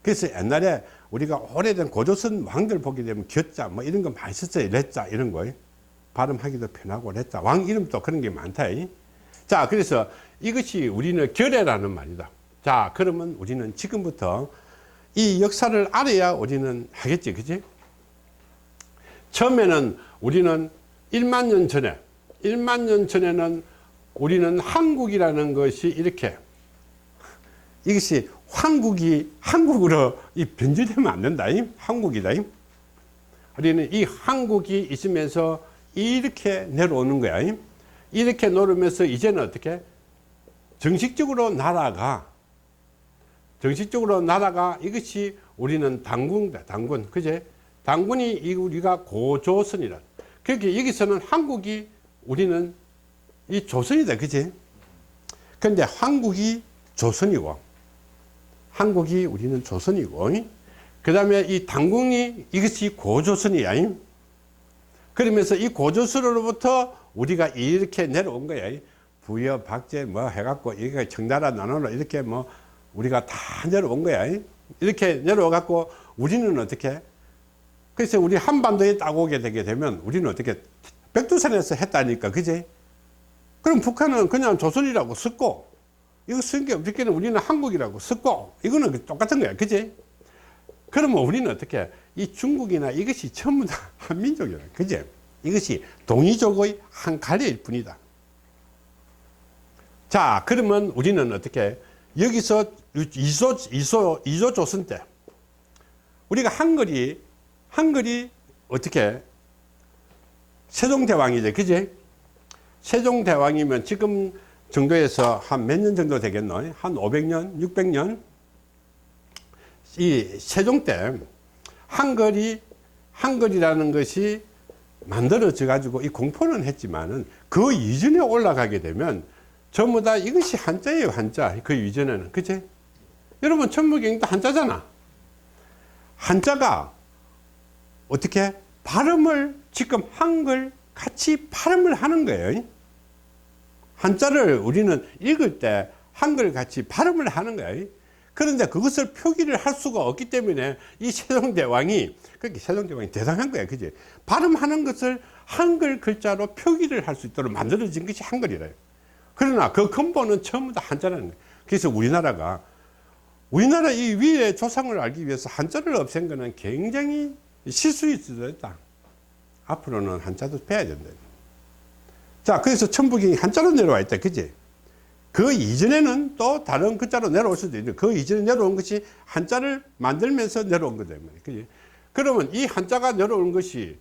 그래서 옛날에 우리가 오래된 고조선 왕들 보게 되면 겨자 뭐 이런 거 많이 썼어요. 레자 이런 거 발음하기도 편하고 레자 왕 이름도 그런 게 많다. 자, 그래서 이것이 우리는 결례라는 말이다. 자, 그러면 우리는 지금부터 이 역사를 알아야 우리는 하겠지, 그지? 처음에는 우리는 1만 년 전에는 우리는 한국이라는 것이 이렇게, 이것이 한국이 한국으로 변질되면 안 된다. 한국이다. 우리는 이 한국이 있으면서 이렇게 내려오는 거야. 이렇게 내려오면서 이제는 어떻게? 정식적으로 나라가 이것이 우리는 당군이다. 당군. 그제? 당군이 우리가 고조선이라. 그렇게 여기서는 한국이 우리는 이 조선이다. 그지? 근데 한국이 조선이고, 한국이 우리는 조선이고, 그 다음에 이 당군이 이것이 고조선이야. 그러면서 이 고조선으로부터 우리가 이렇게 내려온 거야. 부여, 박제 뭐 해갖고, 이게 청나라 나눠로 이렇게 뭐 우리가 다 내려온 거야. 이렇게 내려와갖고 우리는 어떻게? 그래서 우리 한반도에 딱 오게 되게 되면 우리는 어떻게? 백두산에서 했다니까, 그지? 그럼 북한은 그냥 조선이라고 썼고, 이거 쓴 게 우리끼리는 우리는 한국이라고 썼고, 이거는 똑같은 거야, 그지? 그러면 우리는 어떻게? 이 중국이나 이것이 전부 다 한민족이야, 그지? 이것이 동이족의 한 갈래일 뿐이다. 자, 그러면 우리는 어떻게? 여기서 이조 조선 때 우리가 한글이 어떻게? 세종대왕이죠, 그지? 세종대왕이면 지금 정도에서 한 몇 년 정도 되겠노? 한 500년, 600년? 이 세종 때 한글이라는 것이 만들어져 가지고 이 공포는 했지만은 그 이전에 올라가게 되면 전부 다 이것이 한자예요, 한자. 그 이전에는. 그치? 여러분, 천부경도 한자잖아. 한자가 어떻게 발음을 지금 한글 같이 발음을 하는 거예요. 한자를 우리는 읽을 때 한글 같이 발음을 하는 거예요. 그런데 그것을 표기를 할 수가 없기 때문에 이 세종대왕이, 그렇게 세종대왕이 대단한 거야. 그지? 발음하는 것을 한글 글자로 표기를 할 수 있도록 만들어진 것이 한글이래요. 그러나 그 근본은 전부 다 한자라는 거예요. 그래서 우리나라 이 위의 조상을 알기 위해서 한자를 없앤 거는 굉장히 실수일 수도 있다. 앞으로는 한자도 배워야 된다. 자, 그래서 천부경이 한자로 내려와 있다. 그지? 그 이전에는 또 다른 글자로 내려올 수도 있는데 그 이전에 내려온 것이 한자를 만들면서 내려온 거다. 그지? 그러면 이 한자가 내려온 것이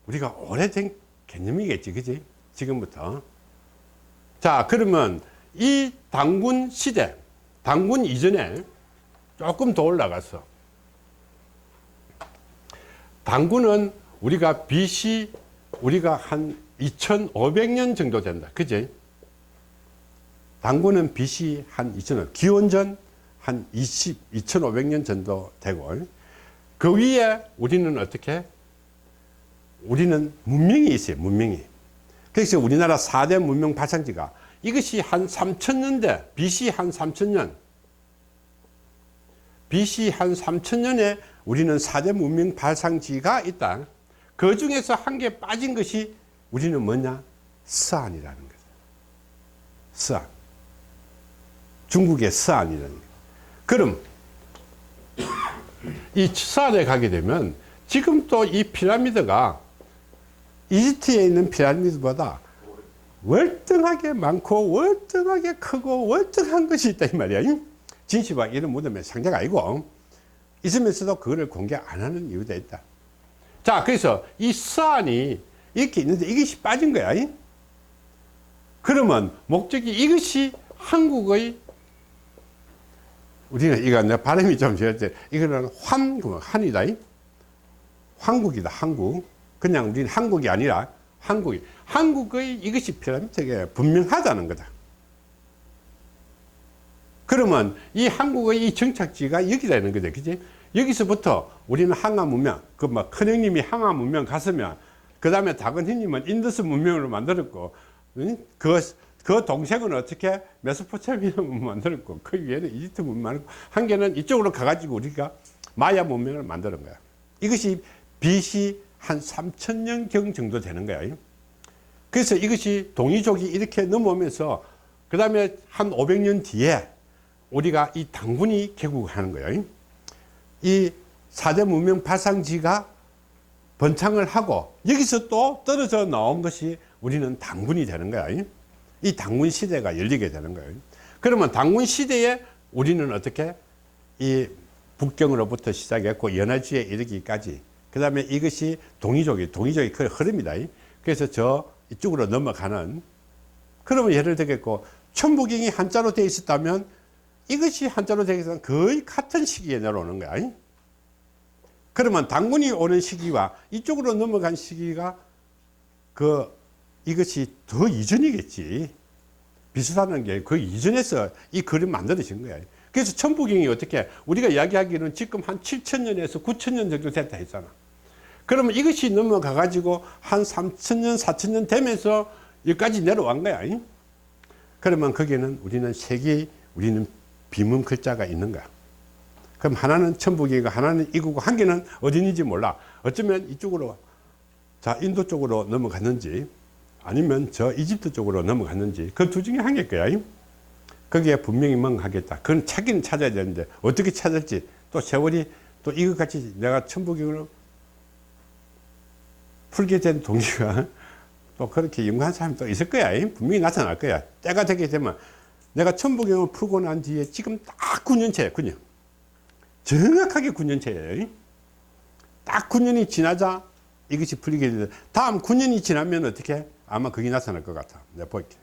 우리가 오래된 개념이겠지. 그지? 지금부터. 자, 그러면 이 당군 시대, 당군 이전에 조금 더 올라가서 당군은 우리가 BC 우리가 한 2500년 정도 된다. 그지? 당군은 BC 한 2000년, 기원전 한 2500년 정도 되고, 그 위에 우리는 어떻게? 우리는 문명이 있어요, 문명이. 그래서 우리나라 4대 문명 발상지가 이것이 한 3000년대, BC 한 3000년, BC 한 3000년에 우리는 4대 문명 발상지가 있다. 그 중에서 한 개 빠진 것이 우리는 뭐냐? 서안이라는 거죠. 서안. 중국의 서안이라는 거예요. 그럼 이 서안에 가게 되면 지금 또 이 피라미드가 이집트에 있는 피라미드보다 월등하게 많고 월등하게 크고 월등한 것이 있다 이 말이야. 진시황 이런 무덤의 상자가 아니고 있으면서도 그거를 공개 안 하는 이유가 있다. 자, 그래서 이 서안이 이렇게 있는데 이것이 빠진 거야. 그러면 목적이 이것이 한국의, 우리는 이거 내 발음이 좀 지었지. 이거는 한이다. 한국이다, 한국. 그냥 우리는 한국이 아니라 한국의 이것이 피라미드에 분명하다는 거다. 그러면 이 한국의 이 정착지가 여기라는 거죠. 그지? 여기서부터 우리는 항아 문명, 그 뭐 큰형님이 항아 문명 갔으면, 그 다음에 작은 형님은 인더스 문명으로 만들었고, 그 그 동생은 어떻게 메소포타미아 문명 만들었고, 그 위에는 이집트 문명 만들고, 한 개는 이쪽으로 가가지고 우리가 마야 문명을 만드는 거야. 이것이 BC 한 3000년경 정도 되는 거야. 그래서 이것이 동이족이 이렇게 넘어오면서 그 다음에 한 500년 뒤에 우리가 이 당군이 개국하는 거예요. 이 4대 문명 발상지가 번창을 하고 여기서 또 떨어져 나온 것이 우리는 당군이 되는 거야. 이 당군 시대가 열리게 되는 거예요. 그러면 당군 시대에 우리는 어떻게 이 북경으로부터 시작했고 연해주에 이르기까지, 그 다음에 이것이 동이족의 그 흐름이다. 그래서 저 이쪽으로 넘어가는, 그러면 예를 들겠고 천부경이 한자로 되어 있었다면 이것이 한자로 되어 있으면 거의 같은 시기에 내려오는 거야. 그러면 당군이 오는 시기와 이쪽으로 넘어간 시기가 이것이 더 이전이겠지. 비슷한 게 그 이전에서 이 그림 만들어진 거야. 그래서 천부경이 어떻게 우리가 이야기하기는 지금 한 7000년에서 9000년 정도 됐다 했잖아. 그러면 이것이 넘어가 가지고 한 3000년 4000년 되면서 여기까지 내려온 거야. 그러면 거기는 우리는 우리는 비문 글자가 있는 거야. 그럼 하나는 천부경이고 하나는 이구고 한 개는 어딘지 몰라. 어쩌면 이쪽으로, 자, 인도 쪽으로 넘어갔는지 아니면 저 이집트 쪽으로 넘어갔는지 그 두 중에 한 개일 거야. 거기에 분명히 뭔가 하겠다. 그건 찾기는 찾아야 되는데 어떻게 찾을지, 또 세월이 또 이것같이 내가 천부경을 풀게 된 동기가 또 그렇게 연구한 사람이 또 있을 거야. 분명히 나타날 거야. 때가 되게 되면 내가 천부경을 풀고 난 뒤에 지금 딱 9년째예요. 9년. 정확하게 9년째예요. 딱 9년이 지나자 이것이 풀리게 되는데, 다음 9년이 지나면 어떻게? 아마 그게 나타날 것 같아. 내가 볼게.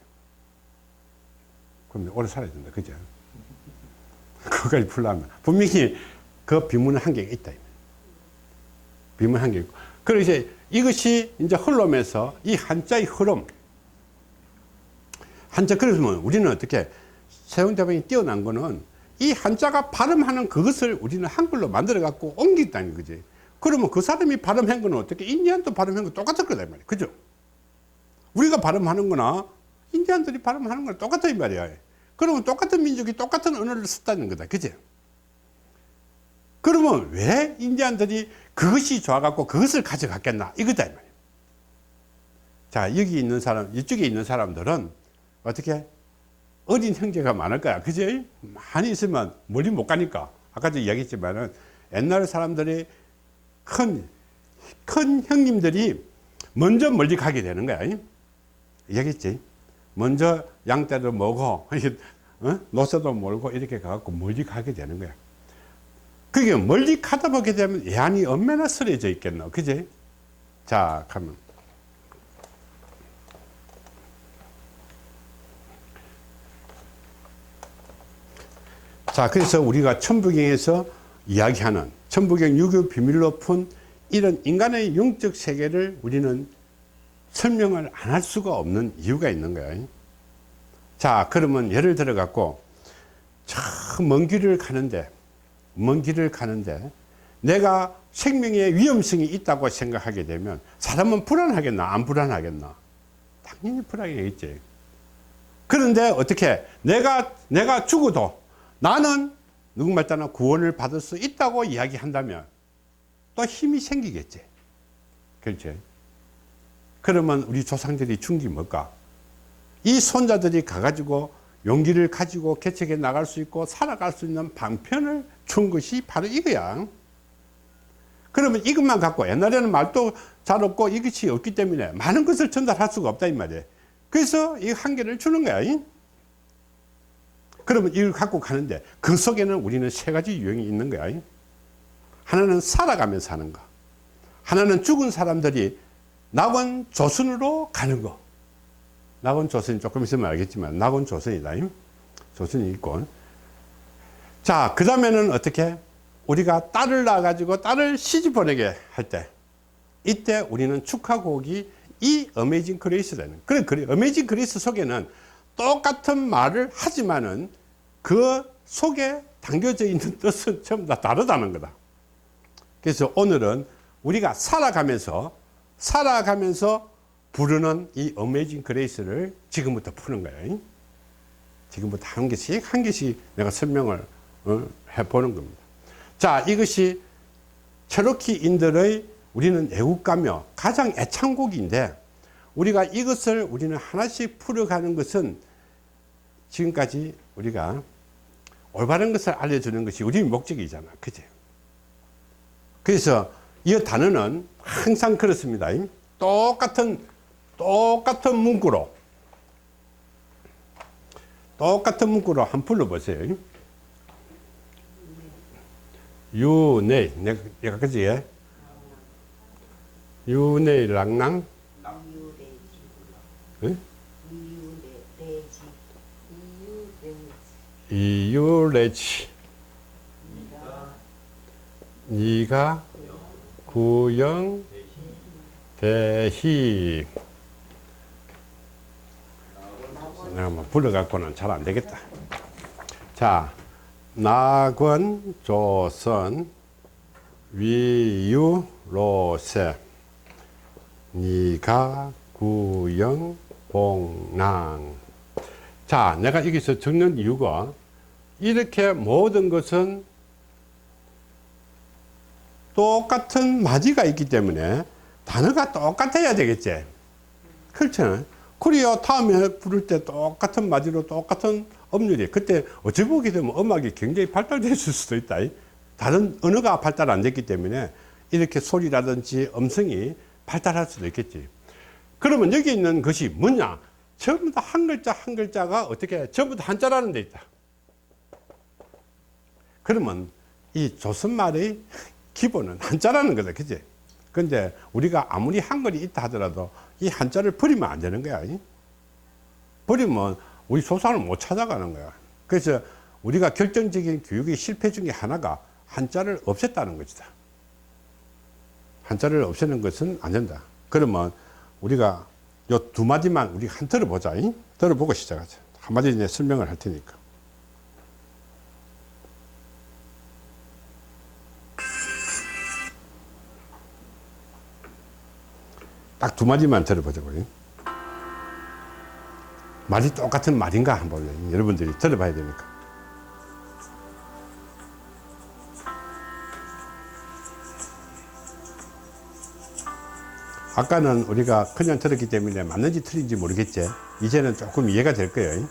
그럼 오래 살아야 된다. 그죠? 그거까지 풀려면. 분명히 그 비문은 한계가 있다. 비문 한계 있고. 그래서 이것이 이제 흘러면서 이 한자의 흐름. 그러면 우리는 어떻게, 세종대왕이 뛰어난 거는 이 한자가 발음하는 그것을 우리는 한글로 만들어 갖고 옮겼다는 거지. 그러면 그 사람이 발음한 거는 어떻게, 인디안도 발음한 거 똑같을 거다 말이야. 그죠? 우리가 발음하는 거나 인디안들이 발음하는 거나 똑같다 이 말이야. 그러면 똑같은 민족이 똑같은 언어를 썼다는 거다. 그죠? 그러면 왜 인디안들이 그것이 좋아갖고 그것을 가져갔겠나? 이거다 이 말이야. 자, 여기 있는 사람, 이쪽에 있는 사람들은 어떻게? 어린 형제가 많을 거야. 그죠? 많이 있으면 멀리 못 가니까. 아까도 이야기했지만은 옛날 사람들이 큰 형님들이 먼저 멀리 가게 되는 거야. 이야기했지? 먼저 양떼도 모고, 노새도 몰고 이렇게 가갖고 멀리 가게 되는 거야. 그게 멀리 가다 보게 되면 애안이 얼마나 쓰러져 있겠노. 그지? 자, 가면. 자, 그래서 우리가 천부경에서 이야기하는 천부경 유교 비밀로 푼 이런 인간의 영적 세계를 우리는 설명을 안 할 수가 없는 이유가 있는 거예요. 자, 그러면 예를 들어 갖고 저 먼 길을 가는데 내가 생명의 위험성이 있다고 생각하게 되면 사람은 불안하겠나 안 불안하겠나? 당연히 불안하겠지. 그런데 어떻게 내가 죽어도 나는 누군가 따나 구원을 받을 수 있다고 이야기한다면 또 힘이 생기겠지. 그렇죠? 그러면 우리 조상들이 준 게 뭘까? 이 손자들이 가가지고 용기를 가지고 개척해 나갈 수 있고 살아갈 수 있는 방편을 준 것이 바로 이거야. 그러면 이것만 갖고, 옛날에는 말도 잘 없고 이것이 없기 때문에 많은 것을 전달할 수가 없다 이 말이에요. 그래서 이 한계를 주는 거야. 그러면 이걸 갖고 가는데 그 속에는 우리는 세 가지 유형이 있는 거야. 하나는 살아가면서 하는 거, 하나는 죽은 사람들이 낙원 조선으로 가는 거. 낙원 조선이 조금 있으면 알겠지만 낙원 조선이다. 조선이 있고. 자, 그 다음에는 어떻게? 우리가 딸을 낳아가지고 딸을 시집 보내게 할 때, 이때 우리는 축하곡이 이 어메이징 그레이스라는, 그래, 어메이징 그레이스 속에는 똑같은 말을 하지만은 그 속에 담겨져 있는 뜻은 전부 다 다르다는 거다. 그래서 오늘은 우리가 살아가면서 부르는 이 어메이징 그레이스를 지금부터 푸는 거예요. 지금부터 한 개씩 내가 설명을 해보는 겁니다. 자, 이것이 체로키인들의 우리는 애국가며 가장 애창곡인데, 우리가 이것을 우리는 하나씩 풀어가는 것은 지금까지 우리가 올바른 것을 알려주는 것이 우리 목적이잖아. 그지? 그래서 이 단어는 항상 그렇습니다. 똑같은 문구로 한번 불러보세요. 유네, 내가 그지? 유네 랑랑 이유레지 니가 구영 대희. 내가 뭐 불러갖고는 잘 안 되겠다. 자, 낙원 조선 위유로세 니가 구영 봉랑. 자, 내가 여기서 적는 이유가, 이렇게 모든 것은 똑같은 맞이가 있기 때문에 단어가 똑같아야 되겠지. 그렇잖아요. 그래야 다음에 부를 때 똑같은 맞이로 똑같은 음률이, 그때 어찌 보게 되면 음악이 굉장히 발달됐을 수도 있다. 다른 언어가 발달 안 됐기 때문에 이렇게 소리라든지 음성이 발달할 수도 있겠지. 그러면 여기 있는 것이 뭐냐? 전부 다 한 글자 한 글자가 어떻게 전부 다 한자라는 데 있다. 그러면 이 조선말의 기본은 한자라는 거다. 그지? 근데 우리가 아무리 한글이 있다 하더라도 이 한자를 버리면 안 되는 거야. 버리면 우리 조상을 못 찾아가는 거야. 그래서 우리가 결정적인 교육의 실패 중에 하나가 한자를 없앴다는 것이다. 한자를 없애는 것은 안 된다. 그러면 우리가 요 두 마디만 우리 한 들어보자. 들어보고 시작하자. 한 마디 이제 설명을 할 테니까. 딱 두 마디만 들어보자고요. 말이 똑같은 말인가 한번 여러분들이 들어봐야 되니까. 아까는 우리가 그냥 들었기 때문에 맞는지 틀린지 모르겠지. 이제는 조금 이해가 될 거예요.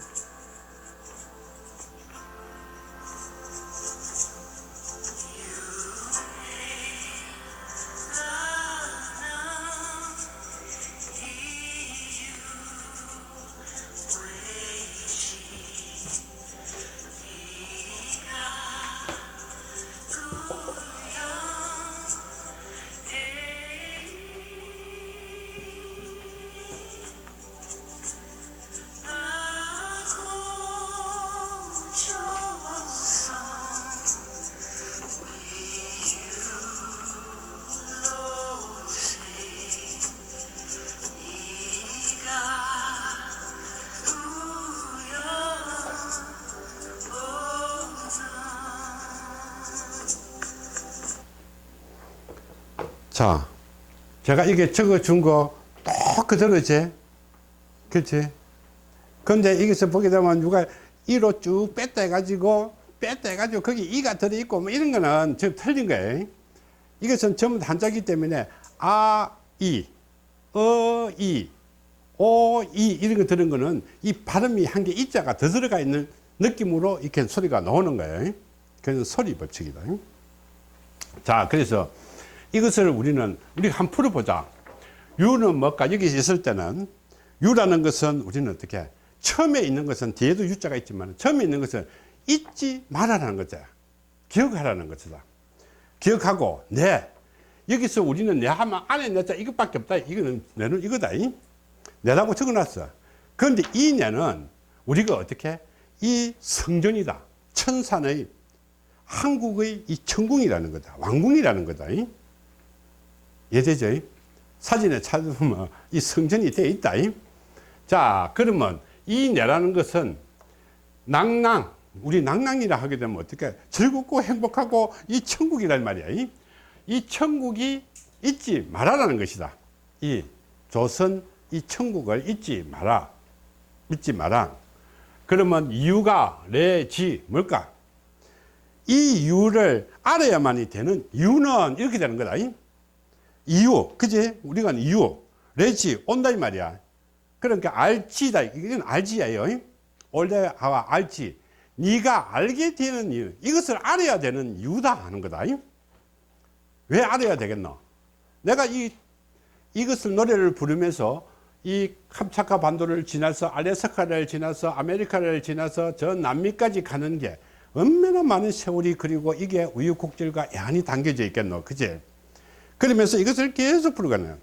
자, 제가 이게 적어준 거 똑 그대로지. 그렇지? 근데 여기서 보게 되면 누가 이로 쭉 뺐다 해가지고 거기 이가 들어있고 뭐 이런 거는 좀 틀린 거예요. 이것은 전부 한자기 때문에 아, 이, 이, 오, 이 이런 거 들은 거는 이 발음이 한 개 이자가 더 들어가 있는 느낌으로 이렇게 소리가 나오는 거예요. 그래서 소리 법칙이다. 자, 그래서 이것을 우리가 한번 풀어보자. 유는 뭘까? 여기 있을 때는 유라는 것은 우리는 어떻게, 처음에 있는 것은 뒤에도 유자가 있지만 처음에 있는 것은 잊지 말아라는 거죠. 기억하라는 것이다. 기억하고 내, 여기서 우리는 내 하면 안에 내자 이것밖에 없다. 이거는 내는 이거다. 내라고 적어놨어. 그런데 이 내는 우리가 어떻게, 이 성전이다. 천산의 한국의 이 천궁이라는 거다. 왕궁이라는 거다. 이해되죠? 사진에 찾아보면 이 성전이 되어 있다. 자, 그러면 이 내라는 것은 낭낭, 우리 낭낭이라 하게 되면 어떻게, 즐겁고 행복하고 이 천국이란 말이야. 이 천국이 잊지 말아라는 것이다. 이 조선 이 천국을 잊지 마라. 믿지 마라. 그러면 이유가 레지 뭘까? 이 이유를 알아야만이 되는 이유는 이렇게 되는 거다. 이유, 그지? 우리가 이유, 레지 온다 이 말이야. 그러니까 알지다. 이건 알지예요. 올레와 알지. 네가 알게 되는 이유, 이것을 알아야 되는 이유다 하는 거다. 왜 알아야 되겠노? 내가 이것을 노래를 부르면서 이 캄차카 반도를 지나서 알래스카를 지나서 아메리카를 지나서 저 남미까지 가는 게 얼마나 많은 세월이 그리고 이게 우유곡절과 애환이 담겨져 있겠노, 그제? 그러면서 이것을 계속 부르거든요.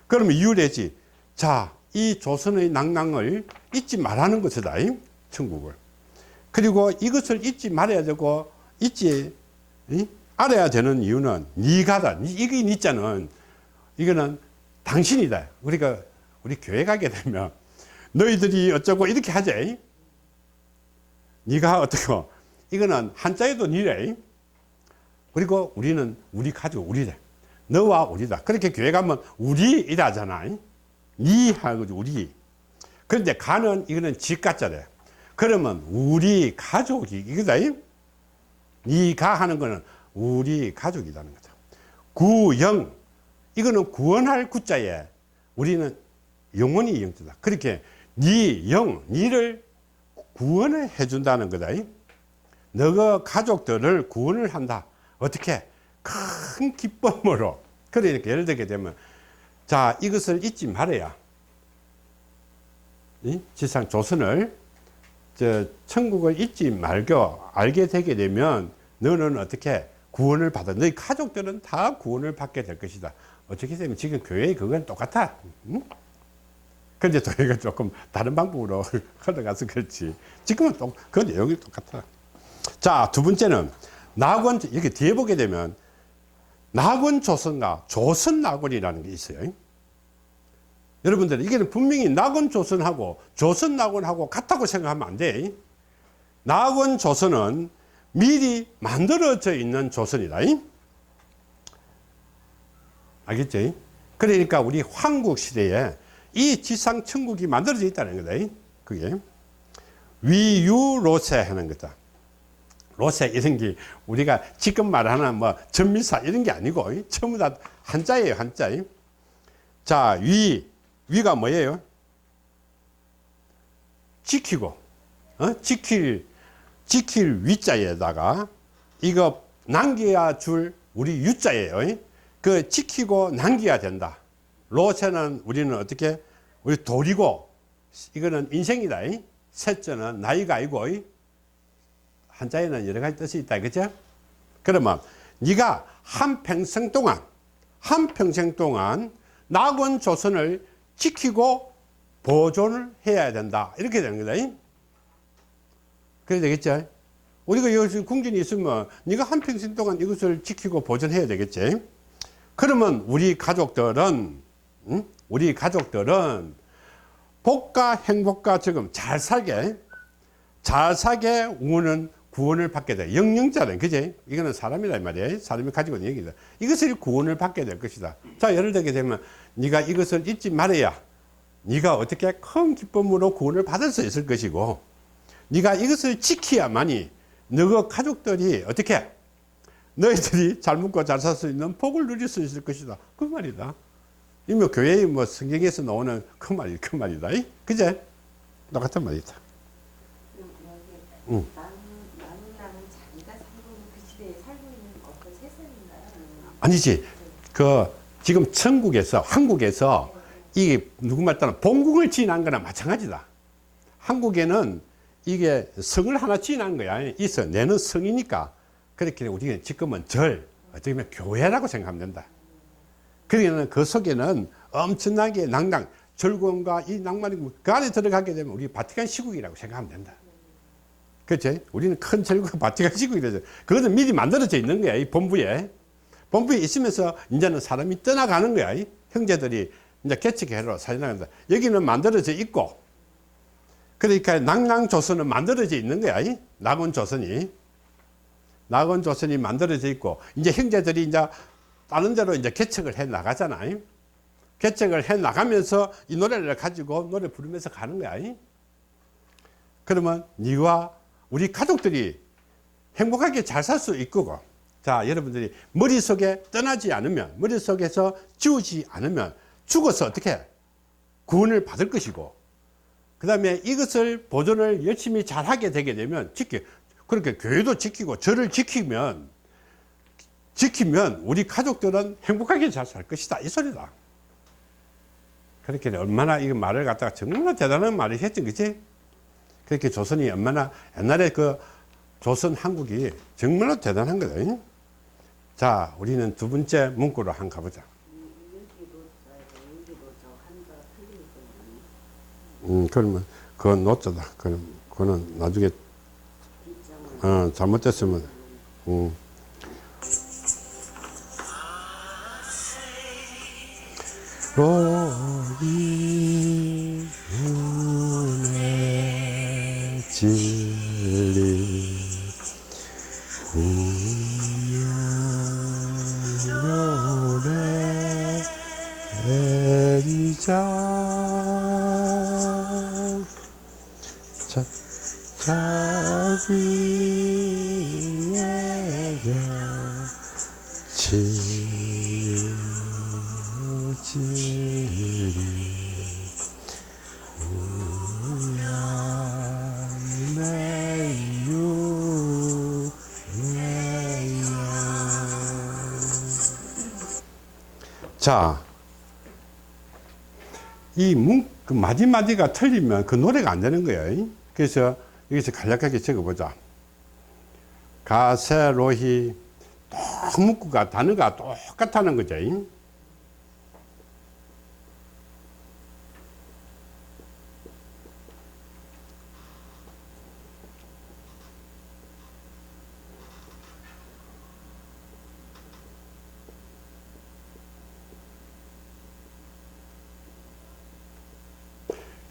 그러면 이유래지. 자, 이 조선의 낭낭을 잊지 말라는 것이다, 천국을. 그리고 이것을 잊지 말아야 되고 알아야 되는 이유는 네가다. 이게 니자는 이거는 당신이다. 우리가 우리 교회 가게 되면 너희들이 어쩌고 이렇게 하지. 네가 어떻고 이거는 한자에도 니래. 그리고 우리는 우리 가족 우리래. 너와 우리다. 그렇게 교회 가면 우리이다 하잖아. 니하고 우리. 그런데 가는 이거는 집가짜래. 그러면 우리 가족이 이거다. 니가 하는 거는 우리 가족이라는 거죠. 구영, 이거는 구원할 구자에 우리는 영원히 영자다. 그렇게 니 영, 니를 구원을 해준다는 거다. 너가 가족들을 구원을 한다. 어떻게? 큰 기쁨으로. 그러니까 예를 들게 되면, 자, 이것을 잊지 말아야 지상 조선을 천국을 잊지 말고 알게 되게 되면 너는 어떻게 구원을 받아. 너희 가족들은 다 구원을 받게 될 것이다. 어떻게 되면 지금 교회의 그건 똑같아. 응? 그런데 저희가 조금 다른 방법으로 흘러가서 그렇지. 지금은 그 내용이 똑같아. 자, 두 번째는 낙원, 이렇게 뒤에 보게 되면 낙원 조선과 조선 낙원이라는 게 있어요. 여러분들, 이게 분명히 낙원 조선하고 조선 낙원하고 같다고 생각하면 안 돼. 낙원 조선은 미리 만들어져 있는 조선이다. 알겠지? 그러니까 우리 황국 시대에 이 지상 천국이 만들어져 있다는 거다. 그게 위유로세 하는 거다. 로세 이런 게 우리가 지금 말하는 뭐 전미사 이런 게 아니고 전부 다 한자예요, 한자. 자, 위가 뭐예요? 지키고, 지킬 위자에다가 이거 남겨야 줄 우리 유자예요. 그 지키고 남겨야 된다. 로세는 우리는 어떻게? 우리 돌이고, 이거는 인생이다. 셋째는 나이가 아니고, 한자에는 여러 가지 뜻이 있다. 그죠? 그러면 네가 한평생 동안 낙원 조선을 지키고 보존을 해야 된다. 이렇게 되는 거다. 그래야 되겠죠? 우리가 여기 궁전이 있으면 네가 한평생 동안 이것을 지키고 보존해야 되겠지? 그러면 우리 가족들은 복과 행복과 지금 잘 살게 우는 구원을 받게 돼. 영영자는, 그지? 이거는 사람이다, 이 말이야. 사람이 가지고 있는 얘기다. 이것을 구원을 받게 될 것이다. 자, 예를 들게 되면, 네가 이것을 잊지 말아야, 네가 어떻게 큰 기쁨으로 구원을 받을 수 있을 것이고, 네가 이것을 지켜야만이, 너가 가족들이 어떻게, 너희들이 잘 먹고 잘 살 수 있는 복을 누릴 수 있을 것이다. 그 말이다. 이 뭐 교회의 뭐 성경에서 나오는 그 말이다. 그제? 똑같은 말이다. 응. 아니지. 지금 한국에서 이게 누구 말 따라 본궁을 지어난 거나 마찬가지다. 한국에는 이게 성을 하나 지어난 거야. 있어. 내는 성이니까. 그렇게 우리가 지금은 어떻게 보면 교회라고 생각하면 된다. 그러면 그 속에는 엄청나게 즐거움과 이 낭만이 그 안에 들어가게 되면 우리 바티칸 시국이라고 생각하면 된다. 그렇지? 우리는 큰 즐거움 바티칸 시국이 되죠. 그것은 미리 만들어져 있는 거야. 이 본부에 있으면서 이제는 사람이 떠나가는 거야. 형제들이 이제 개척회로 살아나간다. 여기는 만들어져 있고, 그러니까 낙랑조선은 만들어져 있는 거야. 낙원조선이 만들어져 있고, 이제 형제들이 이제 다른 데로 이제 개척을 해 나가잖아. 개척을 해 나가면서 이 노래를 가지고 노래 부르면서 가는 거야. 그러면 네와 우리 가족들이 행복하게 잘 살 수 있고, 자, 여러분들이 머릿속에 떠나지 않으면, 머릿속에서 지우지 않으면 죽어서 어떻게 구원을 받을 것이고, 그 다음에 이것을 보존을 열심히 잘 하게 되게 되면 그렇게 교회도 지키고 절을 지키면 우리 가족들은 행복하게 잘 살 것이다, 이 소리다. 그렇게 얼마나 이 말을 갖다가 정말 대단한 말을 했지, 그치? 그렇게 조선이 얼마나 옛날에 그 조선 한국이 정말로 대단한 거다. 자, 우리는 두 번째 문구로 한번 가보자. 그러면 그건 노자다. 그거는 나중에 잘못됐으면 오이 은혜 진리 운명요래 애리자 자기에게 치유지리 우야내유 자, 이 그 마디마디가 틀리면 그 노래가 안 되는 거예요. 그래서 여기서 간략하게 적어보자. 가세로히 문구가 단어가 똑같다는 거죠.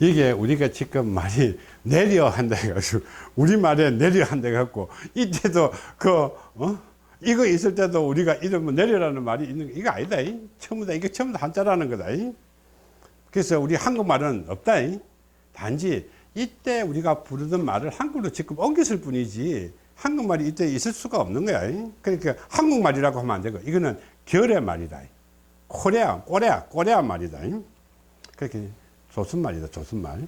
이게 우리가 지금 말이 내려 한다 해가지고, 우리말에 내려 한다 해갖고, 이때도 이거 있을 때도 우리가 이러면 내려라는 말이 있는 거, 이거 아니다. 이거 전부 다 한자라는 거다. 그래서 우리 한국말은 없다. 단지 이때 우리가 부르던 말을 한국으로 지금 옮겼을 뿐이지, 한국말이 이때 있을 수가 없는 거야. 그러니까 한국말이라고 하면 안 되고, 이거는 결의 말이다. 꼬레아 말이다. 그렇게. 조선말이다, 조선말.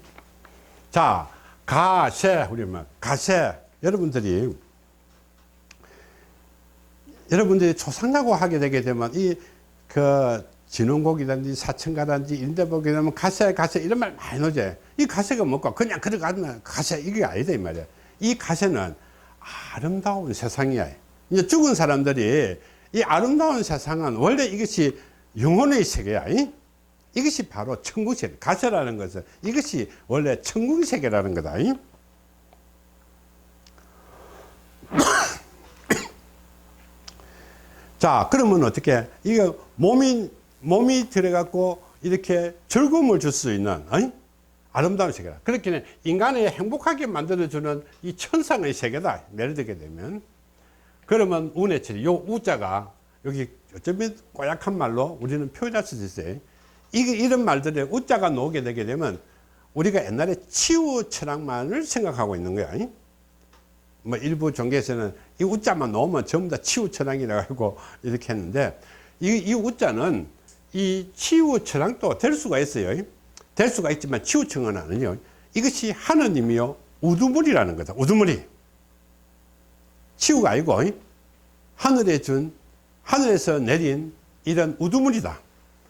자, 가세, 우리 말, 가세. 여러분들이 초상라고 하게 되게 되면, 진원곡이라든지 사천가라든지 이런 데 보게 되면 가세, 이런 말 많이 나오지. 이 가세가 뭐고, 그냥 걸어가면 가세, 이게 아니다, 이 말이야. 이 가세는 아름다운 세상이야. 이제 죽은 사람들이 이 아름다운 세상은 원래 이것이 영혼의 세계야. 이것이 바로 천국세계. 가세라는 것은 이것이 원래 천국세계라는 거다. 자, 그러면 어떻게, 이거 몸이 들어갖고 이렇게 즐거움을 줄 수 있는 아름다운 세계다. 그렇게 인간을 행복하게 만들어주는 이 천상의 세계다. 예를 들게 되면. 그러면 운의 처리, 요 우자가 여기 어쩌면 꼬약한 말로 우리는 표현할 수도 있어요. 이런 말들에 우자가 나오게 되게 되면 우리가 옛날에 치유 철학만을 생각하고 있는 거야. 뭐 일부 종교에서는 이 우자만 나오면 전부 다 치유 철학이라고 하고 이렇게 했는데, 이 우자는 이 치유 철학도 될 수가 있어요. 될 수가 있지만 치유 철학은 이것이 하느님이요 우두머리라는 거다. 우두머리. 치유가 아니고 하늘에서 내린 이런 우두머리다.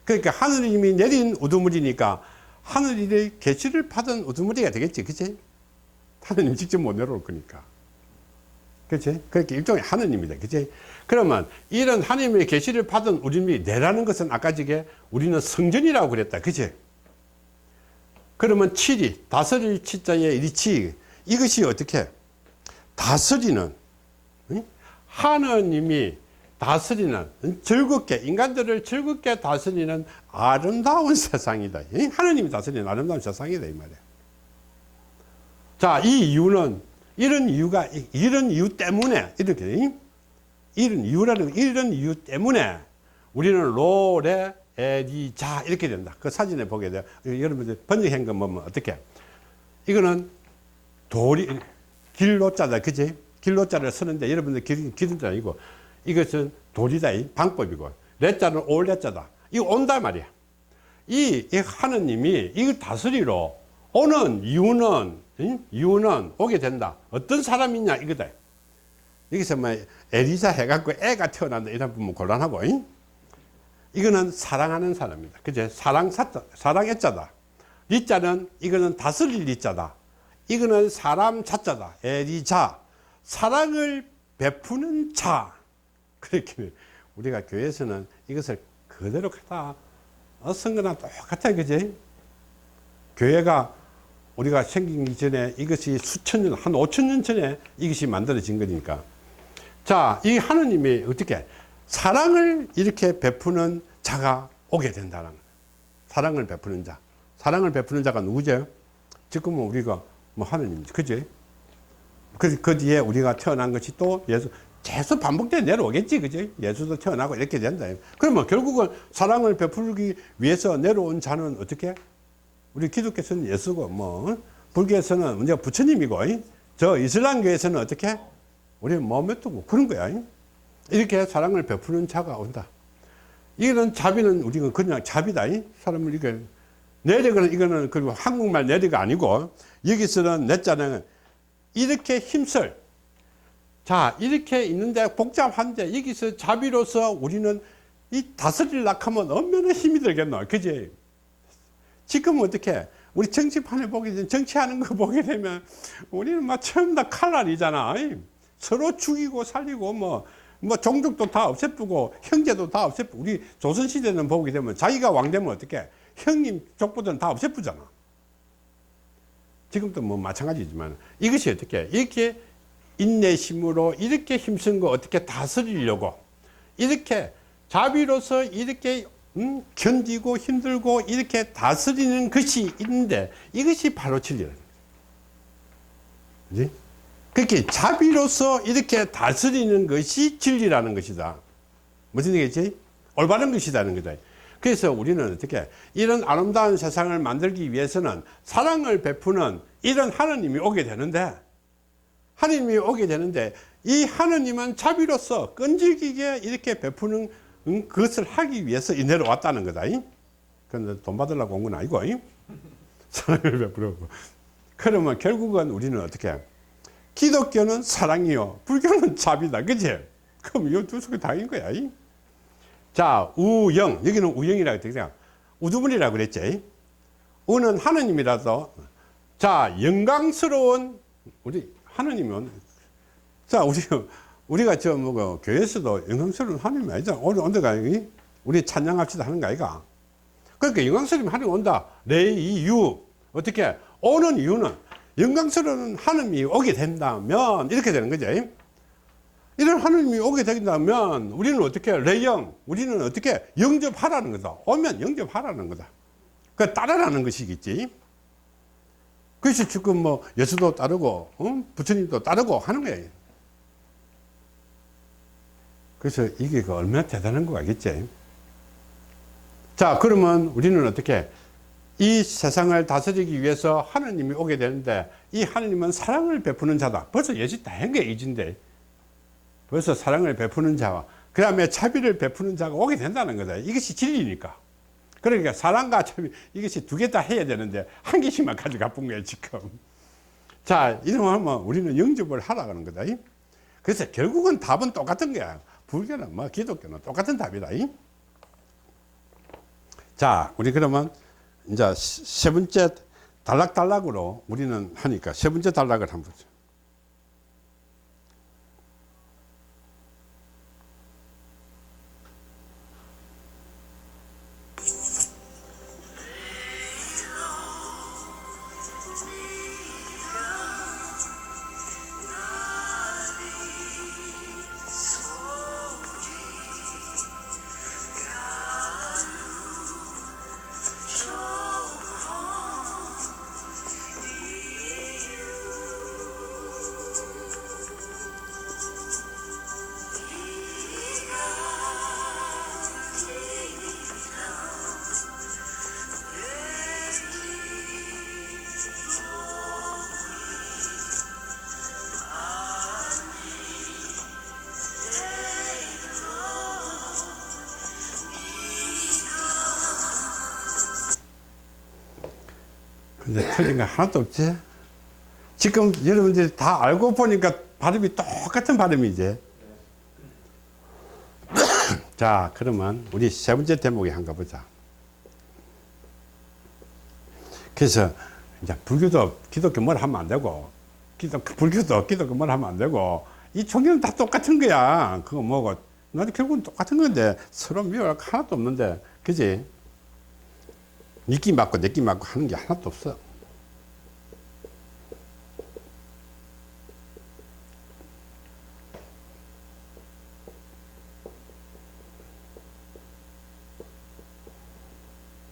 그러니까 하느님이 내린 우두머리니까 하늘의 계시를 받은 우두머리가 되겠지, 그치? 하느님 직접 못 내려올 거니까, 그치? 그렇게 일종의 하느님이다, 그치? 그러면 이런 하느님의 계시를 받은 우리들이 내라는 것은 아까 저게 우리는 성전이라고 그랬다, 그치? 그러면 칠이, 다스릴 치자에 리치, 이것이 어떻게? 다스리는, 하느님이 다스리는, 즐겁게, 인간들을 즐겁게 다스리는 아름다운 세상이다. 하느님이 다스리는 아름다운 세상이다, 이 말이야. 자, 이 이유는, 이런 이유 때문에, 이런 이유 때문에 우리는 롤에 에리자 이렇게 된다. 그 사진에 보게 돼요. 여러분들 번역한 거 보면 어떻게? 이거는 돌이 길로자다, 그지? 길로자를 쓰는데 여러분들 기름자 아니고 이것은 돌이다 이 방법이고 레자는 올레자다. 이거 온다 말이야. 이 하느님이 이걸 다스리러 오는 이유는 오게 된다. 어떤 사람이냐 이거다. 여기서 뭐 에리자 해갖고 애가 태어난다 이런 부분 곤란하고 이거는 사랑하는 사람이다. 그제? 사랑의 자다. 리자는 이거는 다스릴 리자다. 이거는 사람 자자다. 에리자. 사랑을 베푸는 자. 그렇게 우리가 교회에서는 이것을 그대로 갖다 쓴 거나 똑같아. 그지? 교회가 우리가 생기기 전에 이것이 수천 년, 한 5천 년 전에 이것이 만들어진 거니까. 자, 이 하느님이 어떻게 사랑을 이렇게 베푸는 자가 오게 된다는 거예요. 사랑을 베푸는 자. 사랑을 베푸는 자가 누구죠? 지금은 우리가 뭐 하느님이지. 그지? 그 뒤에 우리가 태어난 것이 또 예수, 계속 반복돼 내려오겠지. 그지? 예수도 태어나고 이렇게 된다. 그러면 결국은 사랑을 베풀기 위해서 내려온 자는 어떻게? 우리 기독교에서는 예수고, 뭐, 불교에서는 이제 부처님이고, 저 이슬람교에서는 어떻게? 우리 모하메드고 그런 거야. 이렇게 사랑을 베푸는 자가 온다. 이거는 자비는 우리가 그냥 자비다. 사람을 이게 내력은 이거는 그리고 한국말 내력이 아니고 여기서는 내자는 이렇게 힘쓸. 자, 이렇게 있는데 복잡한데 여기서 자비로서 우리는 이 다스리려고 하면 얼마나 힘이 들겠노. 그지? 지금 어떻게 우리 정치판을 보게 되면 정치하는 거 보게 되면 우리는 막 처음 다 칼날이잖아. 서로 죽이고 살리고 뭐 종족도 다 없애쁘고 형제도 다 없애쁘고 우리 조선시대는 보게 되면 자기가 왕 되면 어떻게 형님 족보들은 다 없애쁘잖아. 지금도 뭐 마찬가지지만 이것이 어떻게 이렇게 인내심으로 이렇게 힘쓴 거 어떻게 다스리려고 이렇게 자비로서 이렇게 견디고 힘들고 이렇게 다스리는 것이 있는데 이것이 바로 진리라는 거지. 그렇게 자비로서 이렇게 다스리는 것이 진리라는 것이다. 무슨 얘기지? 올바른 것이라는 거다. 그래서 우리는 어떻게 이런 아름다운 세상을 만들기 위해서는 사랑을 베푸는 이런 하느님이 오게 되는데 하느님이 오게 되는데 이 하느님은 자비로서 끈질기게 이렇게 베푸는 그것을 하기 위해서 내려왔다는 거다. 그런데 돈 받으려고 온 건 아니고 사랑을 베푸려고. 그러면 결국은 우리는 어떻게 기독교는 사랑이요 불교는 자비다. 그치? 그럼 이 두 속에 당인 거야. 자, 우영. 여기는 우영이라고 그냥 우두머리라고 그랬지. 우는 하느님이라서 자, 영광스러운 우리 하느님은 자, 우리가 저 뭐 교회에서도 영광스러운 하느님 아니잖아. 오늘 온다가 우리 찬양합시다 하는 거 아이가. 그러니까 영광스러운 하느님 온다. 레이유 어떻게 오는 이유는 영광스러운 하느님이 오게 된다면 이렇게 되는 거죠. 이런 하느님이 오게 된다면 우리는 어떻게 레영 우리는 어떻게 영접하라는 거다. 오면 영접하라는 거다. 그 따라라는 것이겠지. 그래서 지금 뭐 예수도 따르고 부처님도 따르고 하는 거예요. 그래서 이게 얼마나 대단한 거 알겠지? 자, 그러면 우리는 어떻게 이 세상을 다스리기 위해서 하느님이 오게 되는데 이 하느님은 사랑을 베푸는 자다. 벌써 예시 다 한 게 이진데 벌써 사랑을 베푸는 자와 그 다음에 자비를 베푸는 자가 오게 된다는 거다. 이것이 진리니까. 그러니까 사랑과 자비 이것이 두 개 다 해야 되는데 한 개씩만 가지고 가쁜 거야 지금. 자, 이러면 우리는 영접을 하라고 하는 거다. 그래서 결국은 답은 똑같은 거야. 불교는 뭐 기독교는 똑같은 답이다. 자, 우리 그러면 이제 세 번째 단락으로 우리는 하니까 세 번째 단락을 한번 보죠. 근데 틀린 거 하나도 없지. 지금 여러분들이 다 알고 보니까 발음이 똑같은 발음이지. 자, 그러면 우리 세 번째 대목에 한가 보자. 그래서 이제 불교도 기독교 뭘 하면 안 되고, 불교도 기독교 뭘 하면 안 되고, 이 종교는 다 똑같은 거야. 그거 뭐고, 나도 결국은 똑같은 건데 서로 미워할 거 하나도 없는데, 그지? 니끼 맞고 내끼 맞고 하는 게 하나도 없어.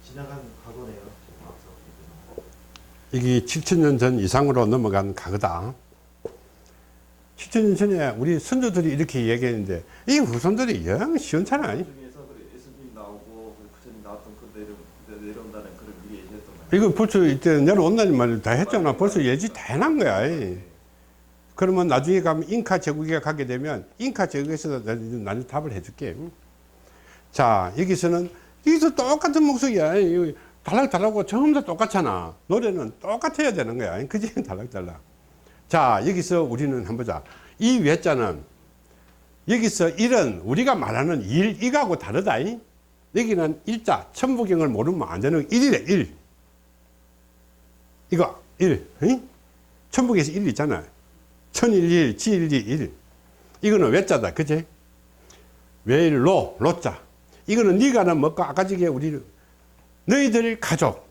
지나간 과거네요. 이게 7,000년 전 이상으로 넘어간 과거다. 7,000년 전에 우리 선조들이 이렇게 얘기했는데 이 후손들이 영 시원찮아. 중에서 예수님 나오고 부처님 나왔던 그 내려온다는 그런 미리 얘기했던 거예요. 이거 벌써 이때 내려온다는 말을 다 했잖아. 벌써 예지 다 해놓은 거야. 그러면 나중에 가면 잉카 제국에 가게 되면 잉카 제국에서 나는 답을 해줄게. 자, 여기서 똑같은 목소리야. 달락달락하고 전부 다 똑같잖아. 노래는 똑같아야 되는 거야. 그지? 달락달락. 자, 여기서 우리는 한번 보자. 이 외자는 여기서 일은 우리가 말하는 일, 이거하고 다르다. 여기는 일자, 천부경을 모르면 안 되는 일이래, 일. 이거, 일. 천부경에서 일 있잖아. 천일일, 지일이 일. 이거는 외자다. 그지? 외일로, 로자. 이거는 네가는 뭐까 아까 저게 우리 너희들 가족.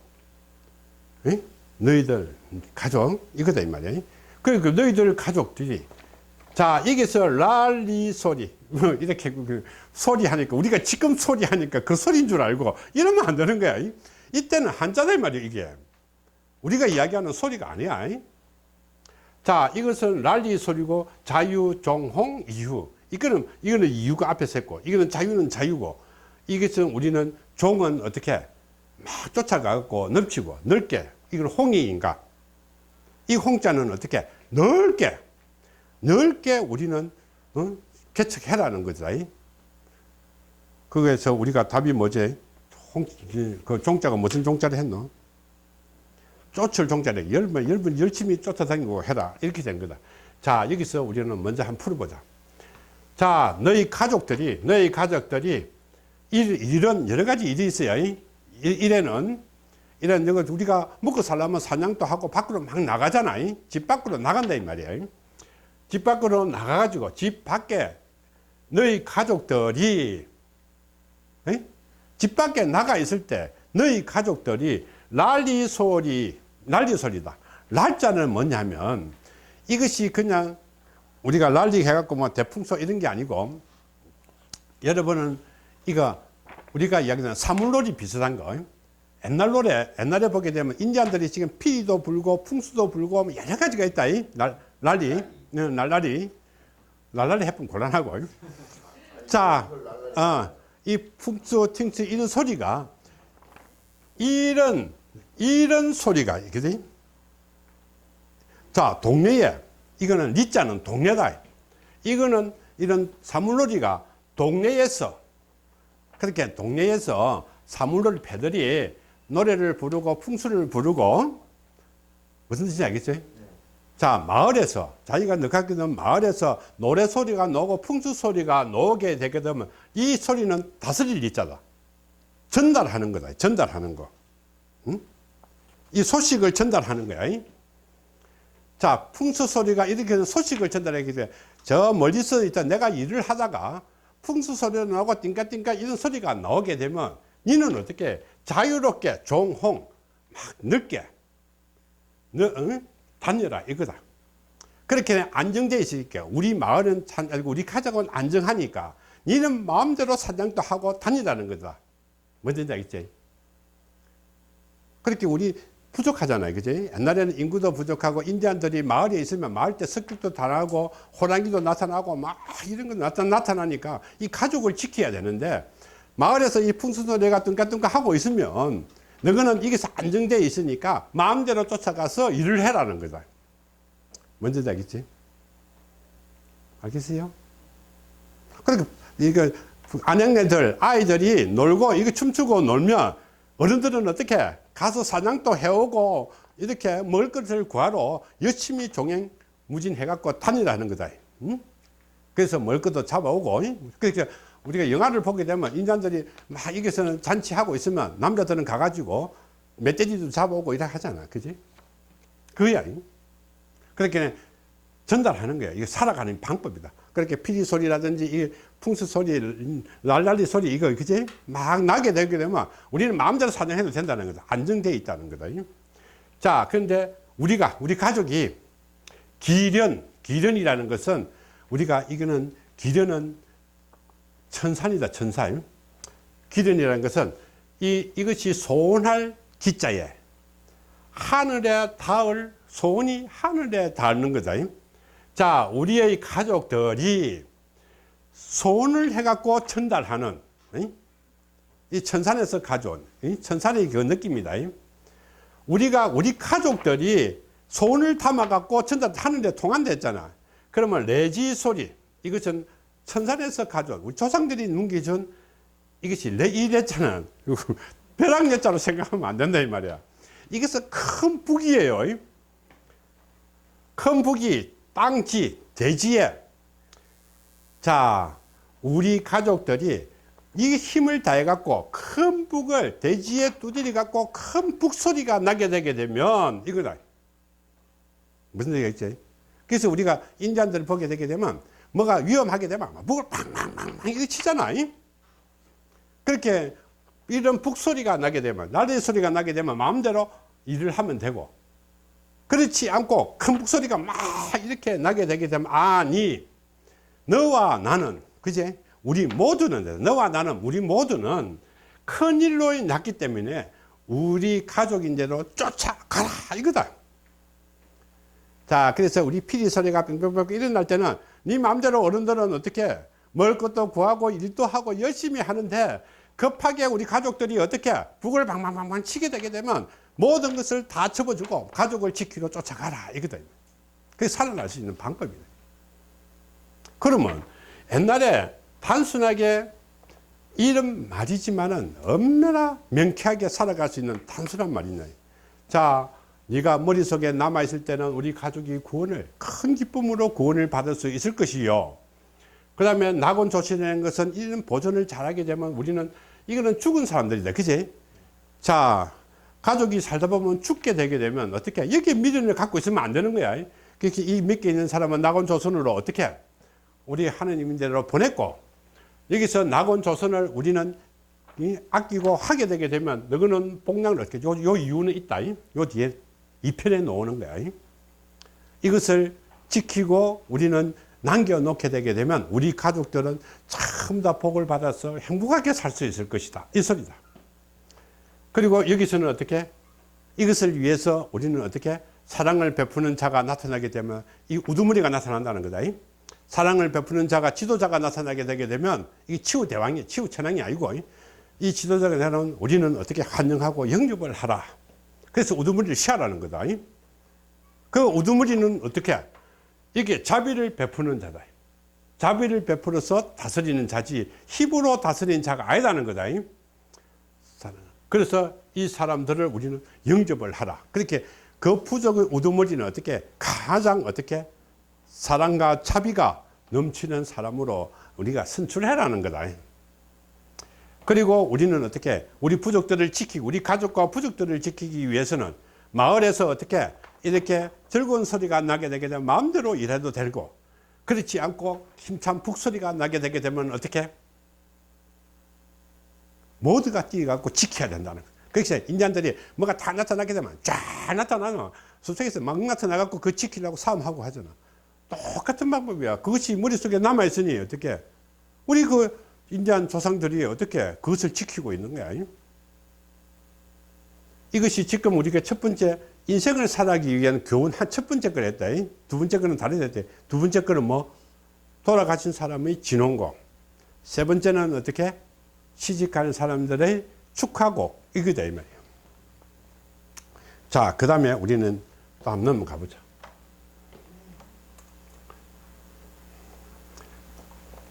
너희들 가족. 이거다, 이 말이야. 그러니까 너희들 가족들이. 자, 여기서 랄리 소리. 이렇게 소리 하니까, 우리가 지금 소리 하니까 그 소리인 줄 알고 이러면 안 되는 거야. 이때는 한자다, 이 말이야, 이게. 우리가 이야기하는 소리가 아니야. 자, 이것은 랄리 소리고, 자유, 종홍, 이유. 이거는 이유가 앞에 섰고, 이거는 자유는 자유고, 이것은 우리는 종은 어떻게 막 쫓아가고 넓히고 넓게, 이건 홍의인가. 이 홍자는 어떻게 넓게 우리는 개척해라는 거죠. 그래서 우리가 답이 뭐지? 그 종자가 무슨 종자를 했노? 쫓을 종자래. 열심히 쫓아다니고 해라. 이렇게 된 거다. 자, 여기서 우리는 먼저 한번 풀어보자. 자, 너희 가족들이 이런 여러 가지 일이 있어요. 일에는 우리가 먹고 살려면 사냥도 하고 밖으로 막 나가잖아. 집 밖으로 나간다 이 말이야. 집 밖으로 나가가지고 집 밖에 너희 가족들이 집 밖에 나가 있을 때 너희 가족들이 난리 소리다. 날짜는 뭐냐면 이것이 그냥 우리가 난리 해갖고 뭐 대풍소 이런 게 아니고, 여러분은 이거 우리가 이야기하는 사물놀이 비슷한 거. 옛날에 보게 되면 인디안들이 지금 피도 불고 풍수도 불고 뭐 여러 가지가 있다. 날라리 해보면 곤란하고. 자, 이 풍수, 팅수 이런 소리가 이런 소리가 있거든. 자, 동네에 이거는 리자는 동네다. 이거는 이런 사물놀이가 동네에서, 그렇게 동네에서 사물놀이 패들이 노래를 부르고 풍수를 부르고, 무슨 뜻인지 알겠죠? 네. 자, 마을에서, 자기가 느끼는 마을에서 노래 소리가 나오고 풍수 소리가 나오게 되게 되면 이 소리는 다스릴 리자다. 전달하는 거다. 전달하는 거. 응? 이 소식을 전달하는 거야. 자, 풍수 소리가 이렇게 소식을 전달하게 돼. 저 멀리서 일단 내가 일을 하다가 풍수 소리가 나오고 띵까띵까 이런 소리가 나오게 되면 니는 어떻게 자유롭게 종홍 막 넓게 다녀라 이거다. 그렇게 안정되어 있으니까 우리 마을은 우리 가족은 안정하니까 니는 마음대로 사냥도 하고 다니라는 거다. 뭔지 알겠지? 그렇게 우리 부족하잖아요. 그지? 옛날에는 인구도 부족하고 인디안들이 마을에 있으면 마을 때 습격도 당하고 호랑이도 나타나고 막 이런 거 나타나니까 이 가족을 지켜야 되는데, 마을에서 이 풍수노래가 뚱까뚱까 하고 있으면 너희는 이게서 안정되어 있으니까 마음대로 쫓아가서 일을 해라는 거다. 뭔지 알겠지? 알겠어요? 그러니까 이거 안양네들 아이들이 놀고 이거 춤추고 놀면 어른들은 어떻게 가서 사냥도 해오고 이렇게 먹을 것을 구하러 열심히 종횡무진해갖고 다니라는 거다. 응? 그래서 먹을 것도 잡아오고. 그러니까 우리가 영화를 보게 되면 인간들이 막 여기서는 잔치하고 있으면 남자들은 가가지고 멧돼지도 잡아오고 이래 하잖아. 그지? 그거야. 그렇게 전달하는 거야. 이게 살아가는 방법이다. 그렇게 피리 소리라든지 이 풍수 소리, 랄랄리 소리 이거 그지? 막 나게 되게 되면 우리는 마음대로 사냥해도 된다는 거다. 안정되어 있다는 거다. 자, 그런데 우리 가족이 기련이라는 것은 우리가 이거는 기련은 천산이다. 천산. 기련이라는 것은 이것이 소원할 기자에 하늘에 닿을 소원이 하늘에 닿는 거다. 자, 우리의 가족들이 소원을 해갖고 전달하는 이 천산에서 가져온 천산의 그 느낌이다. 우리 가족들이 소원을 담아갖고 전달하는데 통한댔잖아. 그러면 레지 소리, 이것은 천산에서 가져온 우리 조상들이 남겨준 이것이 이랬잖아. 벼락여자로 생각하면 안 된다 이 말이야. 이것은 큰 북이에요. 큰 북이 땅지, 대지에. 자, 우리 가족들이 이 힘을 다해갖고 큰 북을 대지에 두드려갖고 큰 북소리가 나게 되게 되면 이거다. 무슨 얘기겠지? 그래서 우리가 인디안들을 보게 되게 되면 뭐가 위험하게 되면 북을 팡팡팡 이거 치잖아. 그렇게 이런 북소리가 나게 되면, 나래 소리가 나게 되면 마음대로 일을 하면 되고, 그렇지 않고 큰 북소리가 막 이렇게 나게 되게 되면, 아니, 너와 나는, 그제? 우리 모두는, 너와 나는, 우리 모두는 큰 일로 났기 때문에 우리 가족인대로 쫓아가라, 이거다. 자, 그래서 우리 피리 소리가 뿅뿅뿅 일어날 때는 네 마음대로 어른들은 어떻게 먹을 것도 구하고 일도 하고 열심히 하는데 급하게 우리 가족들이 어떻게 북을 방방방방 치게 되게 되면 모든 것을 다 접어주고 가족을 지키고 쫓아가라, 이거다. 그게 살아날 수 있는 방법이다. 그러면 옛날에 단순하게 이런 말이지만은 얼마나 명쾌하게 살아갈 수 있는 단순한 말이냐. 자, 네가 머릿속에 남아있을 때는 우리 가족이 구원을, 큰 기쁨으로 구원을 받을 수 있을 것이요. 그 다음에 낙원 조치라는 것은 이런 보존을 잘하게 되면 우리는, 이거는 죽은 사람들이다. 그지? 자, 가족이 살다 보면 죽게 되게 되면 어떻게, 여기에 미련을 갖고 있으면 안 되는 거야. 그렇게 이 믿게 있는 사람은 낙원 조선으로 어떻게 우리 하느님인대로 보냈고, 여기서 낙원 조선을 우리는 아끼고 하게 되게 되면 너희는 복락을 얻게. 요 이유는 있다. 요 뒤에 2편에 놓는 거야. 이것을 지키고 우리는 남겨놓게 되게 되면 우리 가족들은 참 다 복을 받아서 행복하게 살 수 있을 것이다, 이 소리다. 그리고 여기서는 어떻게, 이것을 위해서 우리는 어떻게 사랑을 베푸는 자가 나타나게 되면 이 우두머리가 나타난다는 거다. 사랑을 베푸는 자가, 지도자가 나타나게 되게 되면 이게 치유대왕이, 치유천왕이 아니고 이 지도자가 되면 우리는 어떻게 환영하고 영접을 하라. 그래서 우두머리를 시하라는 거다. 그 우두머리는 어떻게, 이게 자비를 베푸는 자다. 자비를 베풀어서 다스리는 자지 힘으로 다스리는 자가 아니라는 거다. 그래서 이 사람들을 우리는 영접을 하라. 그렇게 그 부족의 우두머리는 어떻게 가장 어떻게 사랑과 자비가 넘치는 사람으로 우리가 선출해라는 거다. 그리고 우리는 어떻게 우리 부족들을 지키고 우리 가족과 부족들을 지키기 위해서는 마을에서 어떻게 이렇게 즐거운 소리가 나게 되게 되면 마음대로 일해도 되고, 그렇지 않고 힘찬 북소리가 나게 되게 되면 어떻게 모두가 뛰어갖고 지켜야 된다는 거예요. 그래서 인디안들이 뭐가 다 나타나게 되면 쫙 나타나면 숲속에서 막 나타나갖고 그 지키려고 싸움하고 하잖아. 똑같은 방법이야. 그것이 머릿속에 남아있으니 어떻게 우리 그 인디안 조상들이 어떻게 그것을 지키고 있는 거야. 이것이 지금 우리가 첫 번째 인생을 살아가기 위한 교훈 한 첫 번째 걸 했다. 두 번째 거는 다르다. 두 번째 거는 뭐 돌아가신 사람의 진원곡, 세 번째는 어떻게 시집가는 사람들의 축하곡, 이거다 이 말이에요. 자, 그 다음에 우리는 또 한번 넘어가 보자.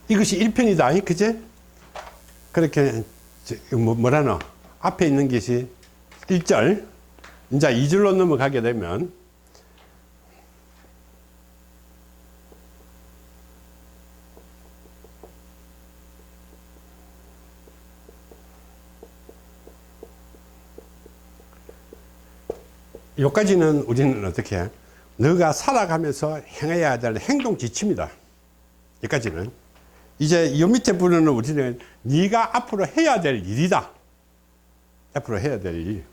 이것이 1편이다. 그제? 그렇게, 뭐라노? 앞에 있는 것이 1절, 이제 2절로 넘어가게 되면 여기까지는 우리는 어떻게 해? 너가 살아가면서 행해야 될 행동 지침이다. 여기까지는. 이제 이 밑에 부분은 우리는 네가 앞으로 해야 될 일이다. 앞으로 해야 될 일.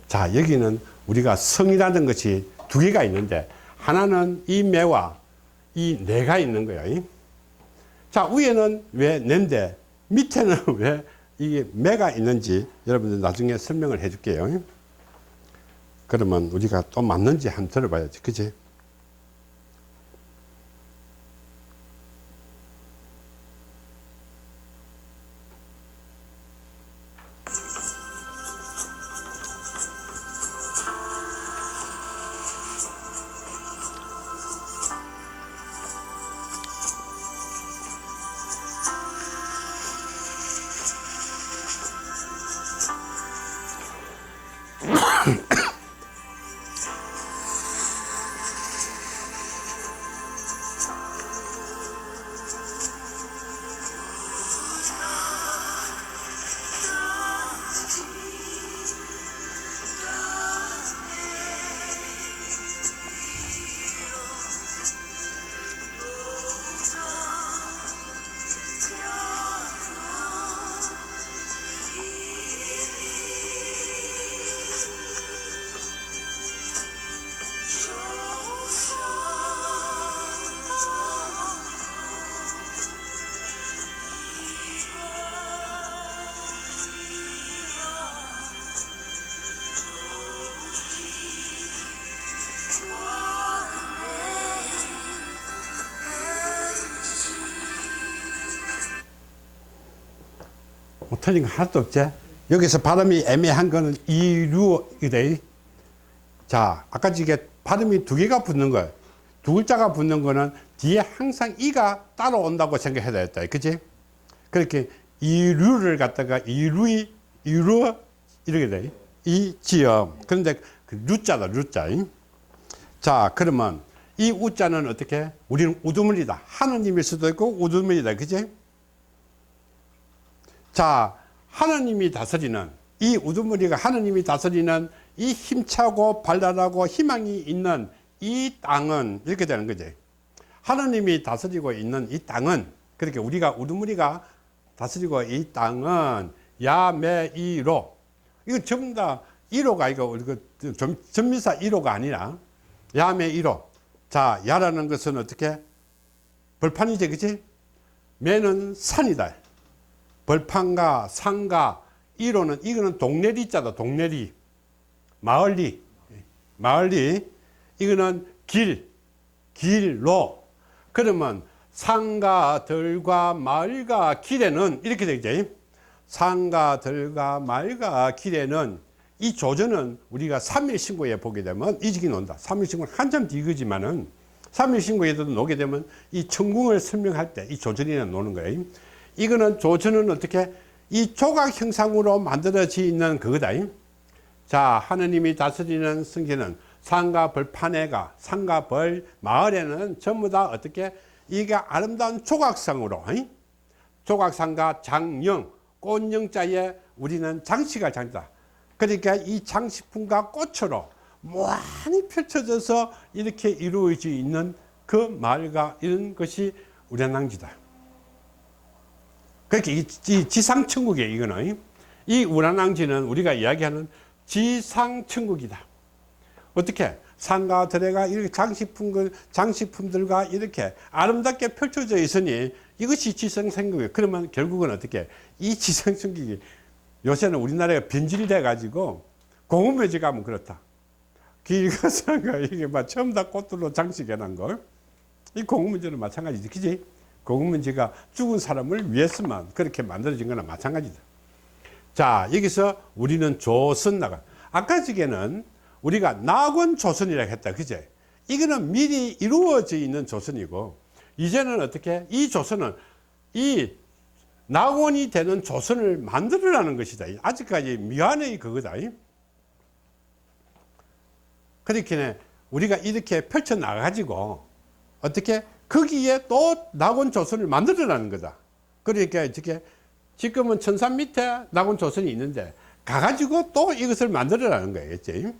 자, 여기는 우리가 성이라는 것이 두 개가 있는데, 하나는 이 매와 이 내가 있는 거예요. 자, 위에는 왜 내인데 밑에는 왜 이게 매가 있는지 여러분들 나중에 설명을 해 줄게요. 그러면 우리가 또 맞는지 한번 들어봐야지. 그지? 뭐 틀린 거 하나도 없지? 여기서 발음이 애매한 거는 이루이래. 자, 아까 이게 발음이 두 개가 붙는 거예요. 두 글자가 붙는 거는 뒤에 항상 이가 따라온다고 생각해야 되겠다. 그치? 그렇게 이루를 갖다가 이루이, 이루, 이렇게 돼. 이 지음. 그런데 그 루자다, 루자. 자, 그러면 이 우자는 어떻게? 우리는 우두머리다. 하느님일 수도 있고 우두머리다. 그치? 자, 하나님이 다스리는 이 우두머리가 하나님이 다스리는 이 힘차고 발랄하고 희망이 있는 이 땅은 이렇게 되는 거지. 하나님이 다스리고 있는 이 땅은, 그렇게 우리가 우두머리가 다스리고 이 땅은 야메이로, 이거 전부 다 1호가 이거 전미사 1호가 아니라 야메이로. 자, 야라는 것은 어떻게? 벌판이지, 그치? 매는 산이다. 벌판과 산과 이로는, 이거는 동네리 자다. 동네리, 마을리, 마을리. 이거는 길로. 그러면 산과 들과 마을과 길에는 이렇게 되겠지. 산과 들과 마을과 길에는, 이 조전은 우리가 3.1신고에 보게 되면 이직이 논다. 3.1신고는 한참 뒤거지만은 3.1신고에도 놓게 되면 이 천궁을 설명할 때 이 조전이나 노는 거예요. 이거는 조전은 어떻게? 이 조각 형상으로 만들어져 있는 그거다. 자, 하느님이 다스리는 성계는 산과 벌판에가, 산과 벌 마을에는 전부 다 어떻게? 이게 아름다운 조각상으로, 조각상과 장영, 꽃영자에 우리는 장식할 장이다. 그러니까 이 장식품과 꽃으로 무한히 펼쳐져서 이렇게 이루어져 있는 그 마을과 이런 것이 우라낭지다. 그렇게 이 지상천국이에요, 이거는. 이 우라낭지는 우리가 이야기하는 지상천국이다. 어떻게? 산과 들에가 이렇게 장식품들과 이렇게 아름답게 펼쳐져 있으니 이것이 지상천국이에요. 그러면 결국은 어떻게? 이 지상천국이 요새는 우리나라가 변질이 돼가지고 공원묘지 가면 그렇다. 길과 산과 이게 막 전부 다 꽃들로 장식해 놓은 걸. 이 공원묘지는 마찬가지지, 그지? 공문지가 죽은 사람을 위해서만 그렇게 만들어진 거나 마찬가지다. 자, 여기서 우리는 조선 나가. 아까 지게는 우리가 낙원 조선이라고 했다. 그제? 이거는 미리 이루어져 있는 조선이고, 이제는 어떻게? 이 조선은 이 낙원이 되는 조선을 만들어라는 것이다. 아직까지 미완의 그거다. 그렇게 우리가 이렇게 펼쳐 나가지고 어떻게 거기에 또 낙원 조선을 만들어라는 거다. 그러니까 어떻게 지금은 천산 밑에 낙원 조선이 있는데 가가지고 또 이것을 만들어라는 거겠지.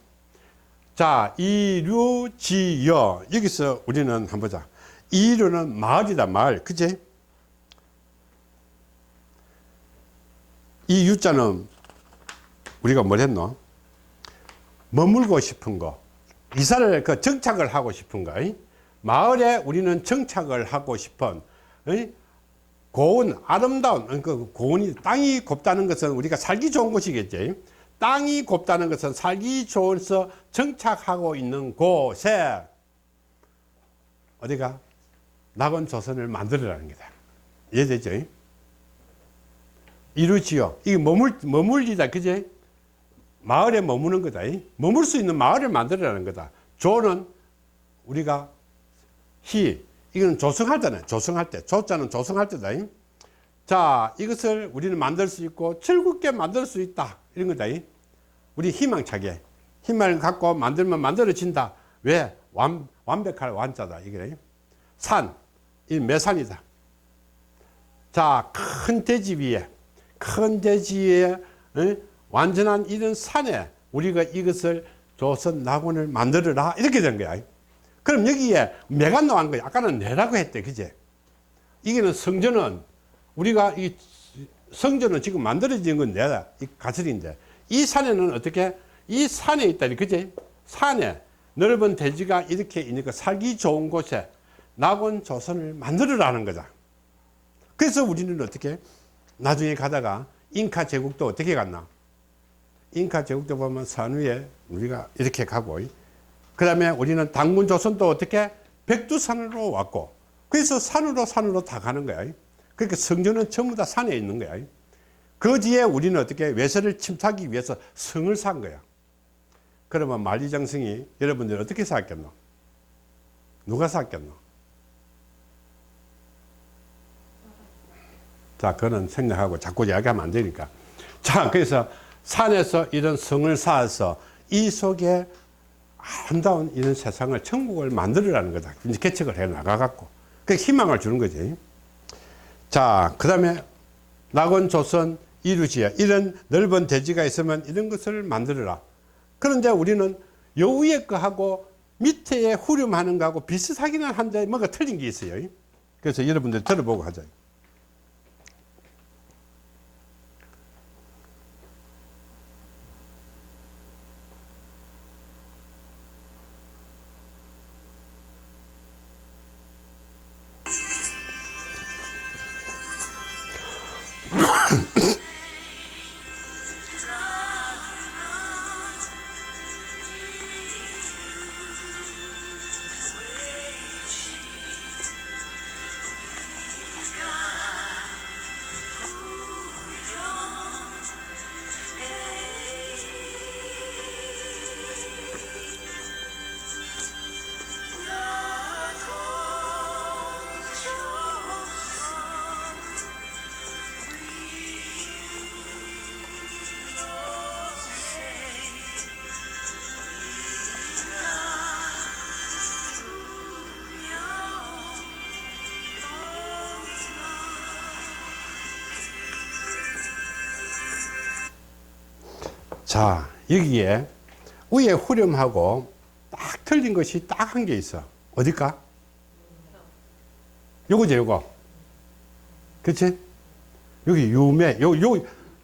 자, 이류지여. 여기서 우리는 한번 보자. 이류는 마을이다, 마을. 그치? 이 유자는 우리가 뭘 했노? 머물고 싶은 거. 이사를 정착을 하고 싶은 거. 마을에 우리는 정착을 하고 싶은 고운, 아름다운, 고운이, 땅이 곱다는 것은 우리가 살기 좋은 곳이겠지. 땅이 곱다는 것은 살기 좋아서 정착하고 있는 곳에 어디가 낙원 조선을 만들어라는 거다. 이해되죠? 이루지요. 이게 머물리다, 그제? 마을에 머무는 거다. 머물 수 있는 마을을 만들어라는 거다. 조는 우리가 이거는 조성할 때네. 조성할 때. 조자는 조성할 때다. 자, 이것을 우리는 만들 수 있고 즐겁게 만들 수 있다. 이런 거다. 우리 희망차게. 희망을 갖고 만들면 만들어진다. 왜? 완벽할 완자다. 이게 산. 이 매산이다. 자, 큰 대지 위에, 완전한 이런 산에 우리가 이것을 조선 낙원을 만들어라. 이렇게 된 거야. 그럼 여기에 매가 나온 거야. 아까는 내라고 했대. 그제? 이게는 성전은 우리가 이 성전은 지금 만들어진 건 내다. 이 가설인데. 이 산에는 어떻게? 이 산에 있다. 그제? 산에 넓은 대지가 이렇게 있으니까 살기 좋은 곳에 낙원 조선을 만들어라는 거다. 그래서 우리는 어떻게? 나중에 가다가 잉카 제국도 어떻게 갔나? 잉카 제국도 보면 산 위에 우리가 이렇게 가고, 그 다음에 우리는 당군 조선도 어떻게? 백두산으로 왔고, 그래서 산으로 다 가는 거야. 그러니까 성전은 전부 다 산에 있는 거야. 그 뒤에 우리는 어떻게? 외세를 침투하기 위해서 성을 산 거야. 그러면 만리장성이 여러분들 어떻게 쌓았겠노? 누가 쌓았겠노? 자, 그거는 생략하고 자꾸 이야기하면 안 되니까. 자, 그래서 산에서 이런 성을 쌓아서 이 속에 아름다운 이런 세상을, 천국을 만들어라는 거다. 이제 개척을 해 나가갖고. 그 희망을 주는 거지. 자, 그 다음에 낙원 조선 이루지야. 이런 넓은 대지가 있으면 이런 것을 만들어라. 그런데 우리는 요 위에 거하고 밑에 후렴하는 거하고 비슷하기는 한데 뭔가 틀린 게 있어요. 그래서 여러분들 들어보고 하자. 자, 여기에 위에 후렴하고 딱 틀린 것이 딱 한 개 있어. 어딜까? 요거죠, 요거. 그치? 여기 유매,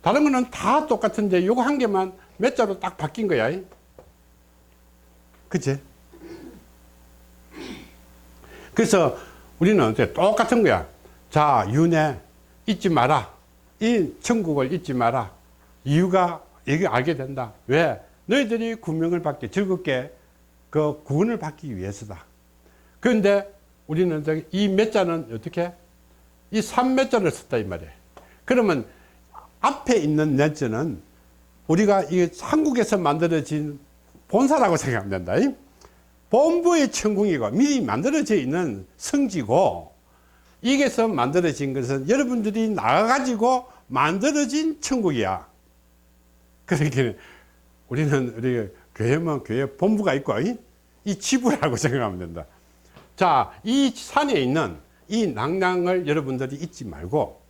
다른 거는 다 똑같은데 요거 한 개만 몇 자로 딱 바뀐 거야. 그치? 그래서 우리는 똑같은 거야. 자, 윤회 잊지 마라. 이 천국을 잊지 마라. 이유가 여기 알게 된다. 왜? 너희들이 구명을 받기, 즐겁게 그 구원을 받기 위해서다. 그런데 우리는 이 몇 자는 어떻게? 이 3몇 자를 썼다 이 말이에요. 그러면 앞에 있는 몇 자는 우리가 이 한국에서 만들어진 본사라고 생각하면 된다. 본부의 천궁이고 미리 만들어져 있는 성지고, 이게서 만들어진 것은 여러분들이 나가가지고 만들어진 천국이야. 그러니까 우리 교회면 교회 본부가 있고 이 지부라고 생각하면 된다. 자, 이 산에 있는 이 낙랑을 여러분들이 잊지 말고,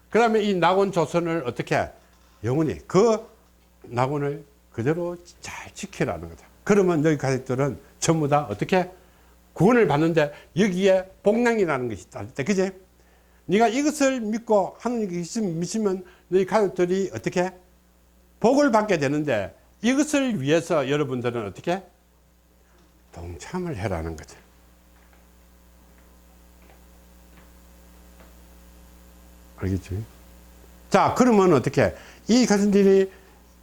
그 다음에 이 낙원 조선을 어떻게 영원히 그 낙원을 그대로 잘 지키라는 거다. 그러면 너희 가족들은 전부 다 어떻게 구원을 받는데 여기에 복량이라는 것이 있다. 그제? 네가 이것을 믿고 하느님께 믿으면 너희 가족들이 어떻게 복을 받게 되는데, 이것을 위해서 여러분들은 어떻게 동참을 해라는 거죠. 알겠지? 자, 그러면 어떻게 이 가정들이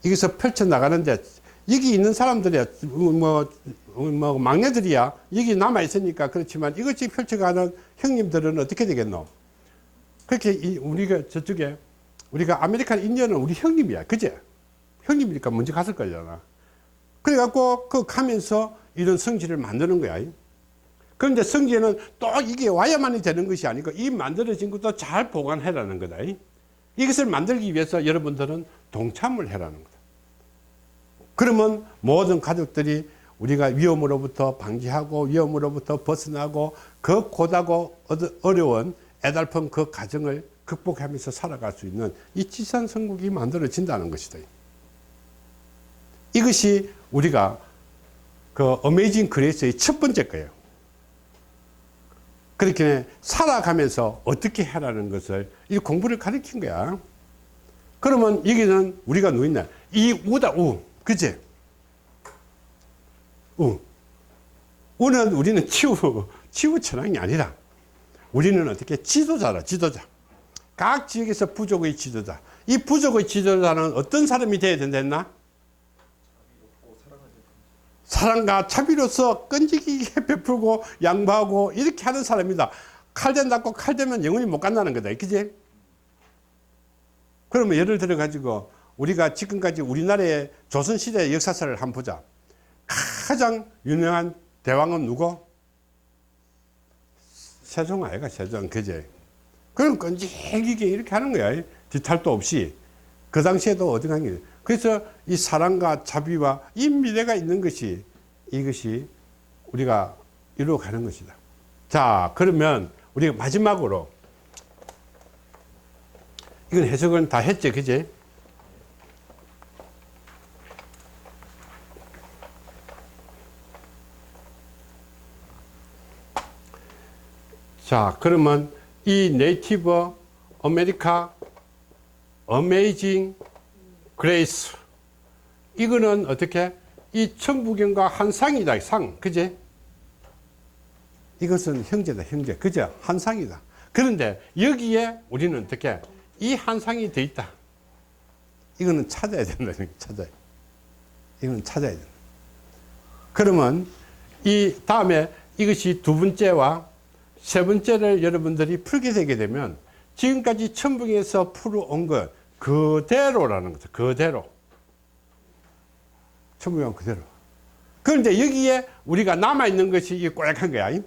여기서 펼쳐 나가는데, 여기 있는 사람들이야 뭐 막내들이야 여기 남아 있으니까 그렇지만, 이것이 펼쳐가는 형님들은 어떻게 되겠노? 그렇게 우리가 저쪽에 우리가 아메리칸 인디언은 우리 형님이야, 그제? 형님이니까 먼저 갔을 거잖아. 그래갖고 그 가면서 이런 성지를 만드는 거야. 그런데 성지에는 또 이게 와야만이 되는 것이 아니고, 이 만들어진 것도 잘 보관해라는 거다. 이것을 만들기 위해서 여러분들은 동참을 해라는 거다. 그러면 모든 가족들이 우리가 위험으로부터 방지하고 위험으로부터 벗어나고 그 고다고 어려운 애달픈 그 과정을 극복하면서 살아갈 수 있는 이 지산 성국이 만들어진다는 것이다. 이것이 우리가 그 어메이징 그레이스의 첫 번째 거예요. 그렇게 살아가면서 어떻게 하라는 것을 이 공부를 가르친 거야. 그러면 여기는 우리가 누있나? 이 우다, 우. 그치? 우는 우리는 치유 천왕이 아니라 우리는 어떻게 지도자라, 지도자. 각 지역에서 부족의 지도자. 이 부족의 지도자는 어떤 사람이 되어야 된다 했나? 사랑과 자비로서 끈질기게 베풀고 양보하고 이렇게 하는 사람이다. 칼대 닫고 칼대면 영원히 못 간다는 거다. 그지? 그러면 예를 들어 가지고 우리가 지금까지 우리나라의 조선시대의 역사사를 한번 보자. 가장 유명한 대왕은 누구? 세종 아이가, 세종. 그제? 그럼 끈질기게 이렇게 하는 거야. 뒤탈도 없이. 그 당시에도 어디 간 게. 그래서 이 사랑과 자비와 이 미래가 있는 것이, 이것이 우리가 이루어가는 것이다. 자, 그러면 우리가 마지막으로, 이건 해석은 다 했지, 그지? 자, 그러면 이 네이티브 아메리카 어메이징 그레이스, 이거는 어떻게? 이 천부경과 한 상이다, 상. 그지? 이것은 형제다, 형제. 그죠? 한 상이다. 그런데 여기에 우리는 어떻게? 이 한 상이 돼 있다. 이거는 찾아야 된다. 찾아야. 이거는 찾아야 된다. 그러면 이 다음에 이것이 두 번째와 세 번째를 여러분들이 풀게 되게 되면, 지금까지 천부경에서 풀어온 것 그대로라는 거죠. 그대로. 천부경 그대로. 그런데 여기에 우리가 남아있는 것이 꼬약한 거야.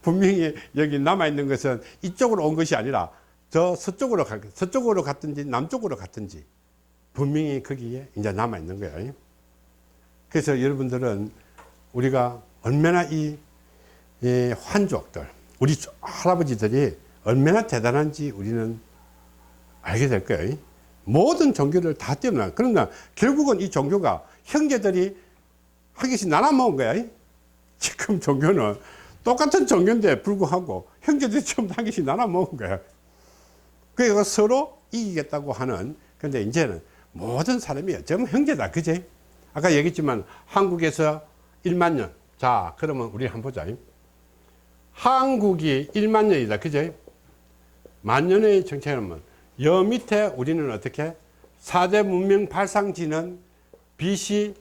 분명히 여기 남아있는 것은 이쪽으로 온 것이 아니라 저 서쪽으로 서쪽으로 갔든지 남쪽으로 갔든지 분명히 거기에 이제 남아있는 거야. 그래서 여러분들은 우리가 얼마나 이 환족들, 우리 할아버지들이 얼마나 대단한지 우리는 알게 될 거예요. 모든 종교를 다 뛰어나. 그러나 결국은 이 종교가 형제들이 한 개씩 나눠 먹은 거야. 지금 종교는 똑같은 종교인데 불구하고 형제들이 전부 한 개씩 나눠 먹은 거야. 그래서 서로 이기겠다고 하는, 근데 이제는 모든 사람이 전부 형제다. 그제? 아까 얘기했지만 한국에서 1만 년. 자, 그러면 우리 한번 보자. 한국이 1만 년이다. 그제? 만년의 정체는 여 밑에 우리는 어떻게? 4대 문명 발상지는 BC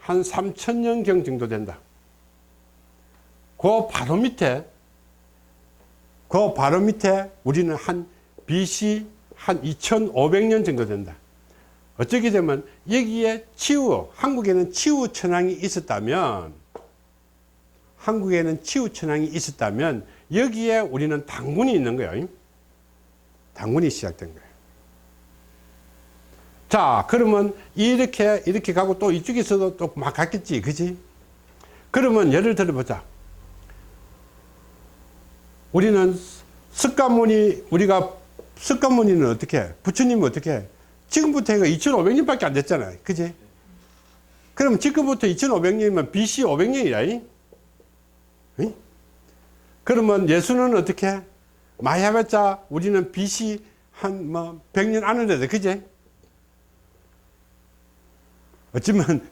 한 3000년경 정도 된다. 그 바로 밑에 우리는 한 BC 한 2500년 정도 된다. 어떻게 되면 여기에 한국에는 치유 천황이 있었다면, 여기에 우리는 당군이 있는 거예요. 당군이 시작된 거예요. 자, 그러면 이렇게 가고 또 이쪽에서도 또 막 갔겠지, 그지? 그러면 예를 들어보자. 우리는 석가모니는 어떻게 해? 부처님은 어떻게 해? 지금부터 해가 2500년밖에 안 됐잖아요. 그지? 그럼 지금부터 2500년이면 BC 500년이라. 그러면 예수는 어떻게 해? 많이 해봤자 우리는 BC 한 100년 안으로 돼. 그지? 어쩌면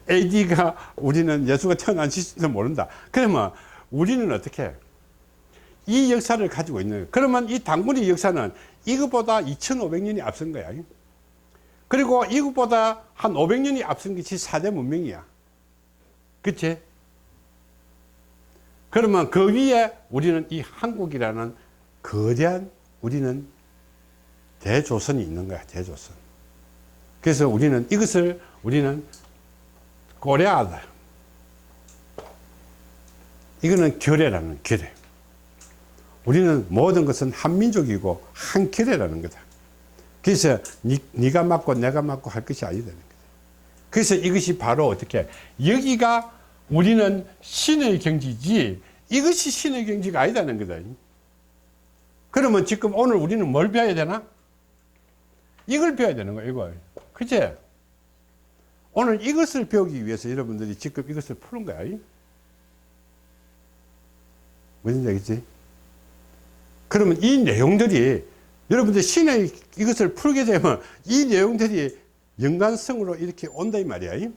AD가 우리는 예수가 태어난 시점도 모른다. 그러면 우리는 어떻게 해? 이 역사를 가지고 있는 거예요. 그러면 이 당군의 역사는 이것보다 2500년이 앞선 거야. 그리고 이것보다 한 500년이 앞선 것이 4대 문명이야. 그치? 그러면 그 위에 우리는 이 한국이라는 거대한 우리는 대조선이 있는 거야. 대조선. 그래서 우리는 고려하다. 이거는 결례라는 결례. 우리는 모든 것은 한민족이고 한결례라는 거다. 그래서 네가 맞고 내가 맞고 할 것이 아니다는 거다. 그래서 이것이 바로 어떻게 여기가 우리는 신의 경지지 이것이 신의 경지가 아니다는 거다. 그러면 지금 오늘 우리는 뭘 배워야 되나? 이걸 배워야 되는 거야. 이걸. 그치? 오늘 이것을 배우기 위해서 여러분들이 지금 이것을 푸는 거야. 무슨 얘기지? 그러면 이 내용들이 여러분들 신의 이것을 풀게 되면 이 내용들이 연관성으로 이렇게 온다 이 말이야.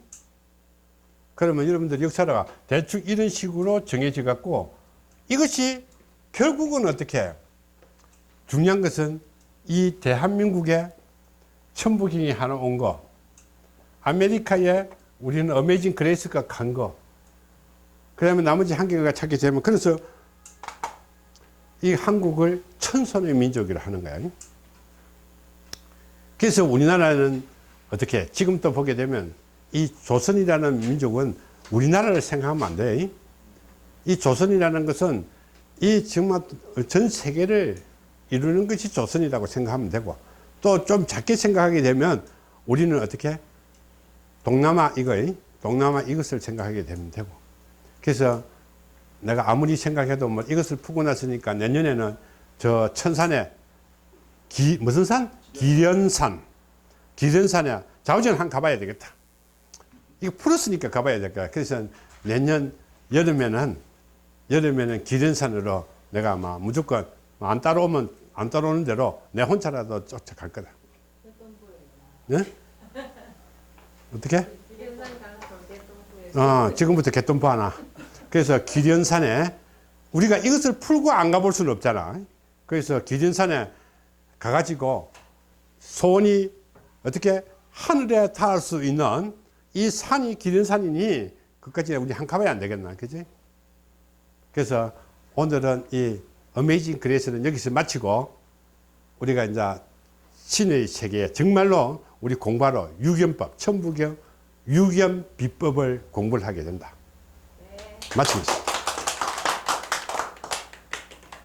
그러면 여러분들 역사가 대충 이런 식으로 정해져 갖고 이것이 결국은 어떻게 중요한 것은 이 대한민국에 천부경이 하나 온 거, 아메리카에 우리는 어메이징 그레이스가 간 거, 그 다음에 나머지 한 개가 찾게 되면 그래서 이 한국을 천손의 민족이라 하는 거야. 그래서 우리나라는 어떻게 지금 또 보게 되면 이 조선이라는 민족은 우리나라를 생각하면 안 돼. 이 조선이라는 것은 이 정말 전 세계를 이루는 것이 조선이라고 생각하면 되고 또 좀 작게 생각하게 되면 우리는 어떻게 동남아 이것을 생각하게 되면 되고 그래서 내가 아무리 생각해도 뭐 이것을 푸고 났으니까 내년에는 저 천산에 무슨 산? 기련산에 자우전 한 가봐야 되겠다. 이거 풀었으니까 가봐야 될 거야. 그래서 내년 여름에는 기련산으로 내가 아마 무조건 안 따라오는 대로 내 혼자라도 쫓아갈 거다. 네? 어떻게? 지금부터 개똥포 하나. 그래서 기련산에 우리가 이것을 풀고 안 가볼 수는 없잖아. 그래서 기련산에 가가지고 소원이 어떻게 하늘에 닿을 수 있는 이 산이 기련산이니 그까지 우리 한 가봐야 안 되겠나, 그지? 그래서 오늘은 이 어메이징 그레이스는 여기서 마치고 우리가 이제 신의 세계에 정말로 우리 공부하러 유견법, 천부경, 유견 비법을 공부를 하게 된다. 마치겠습니다.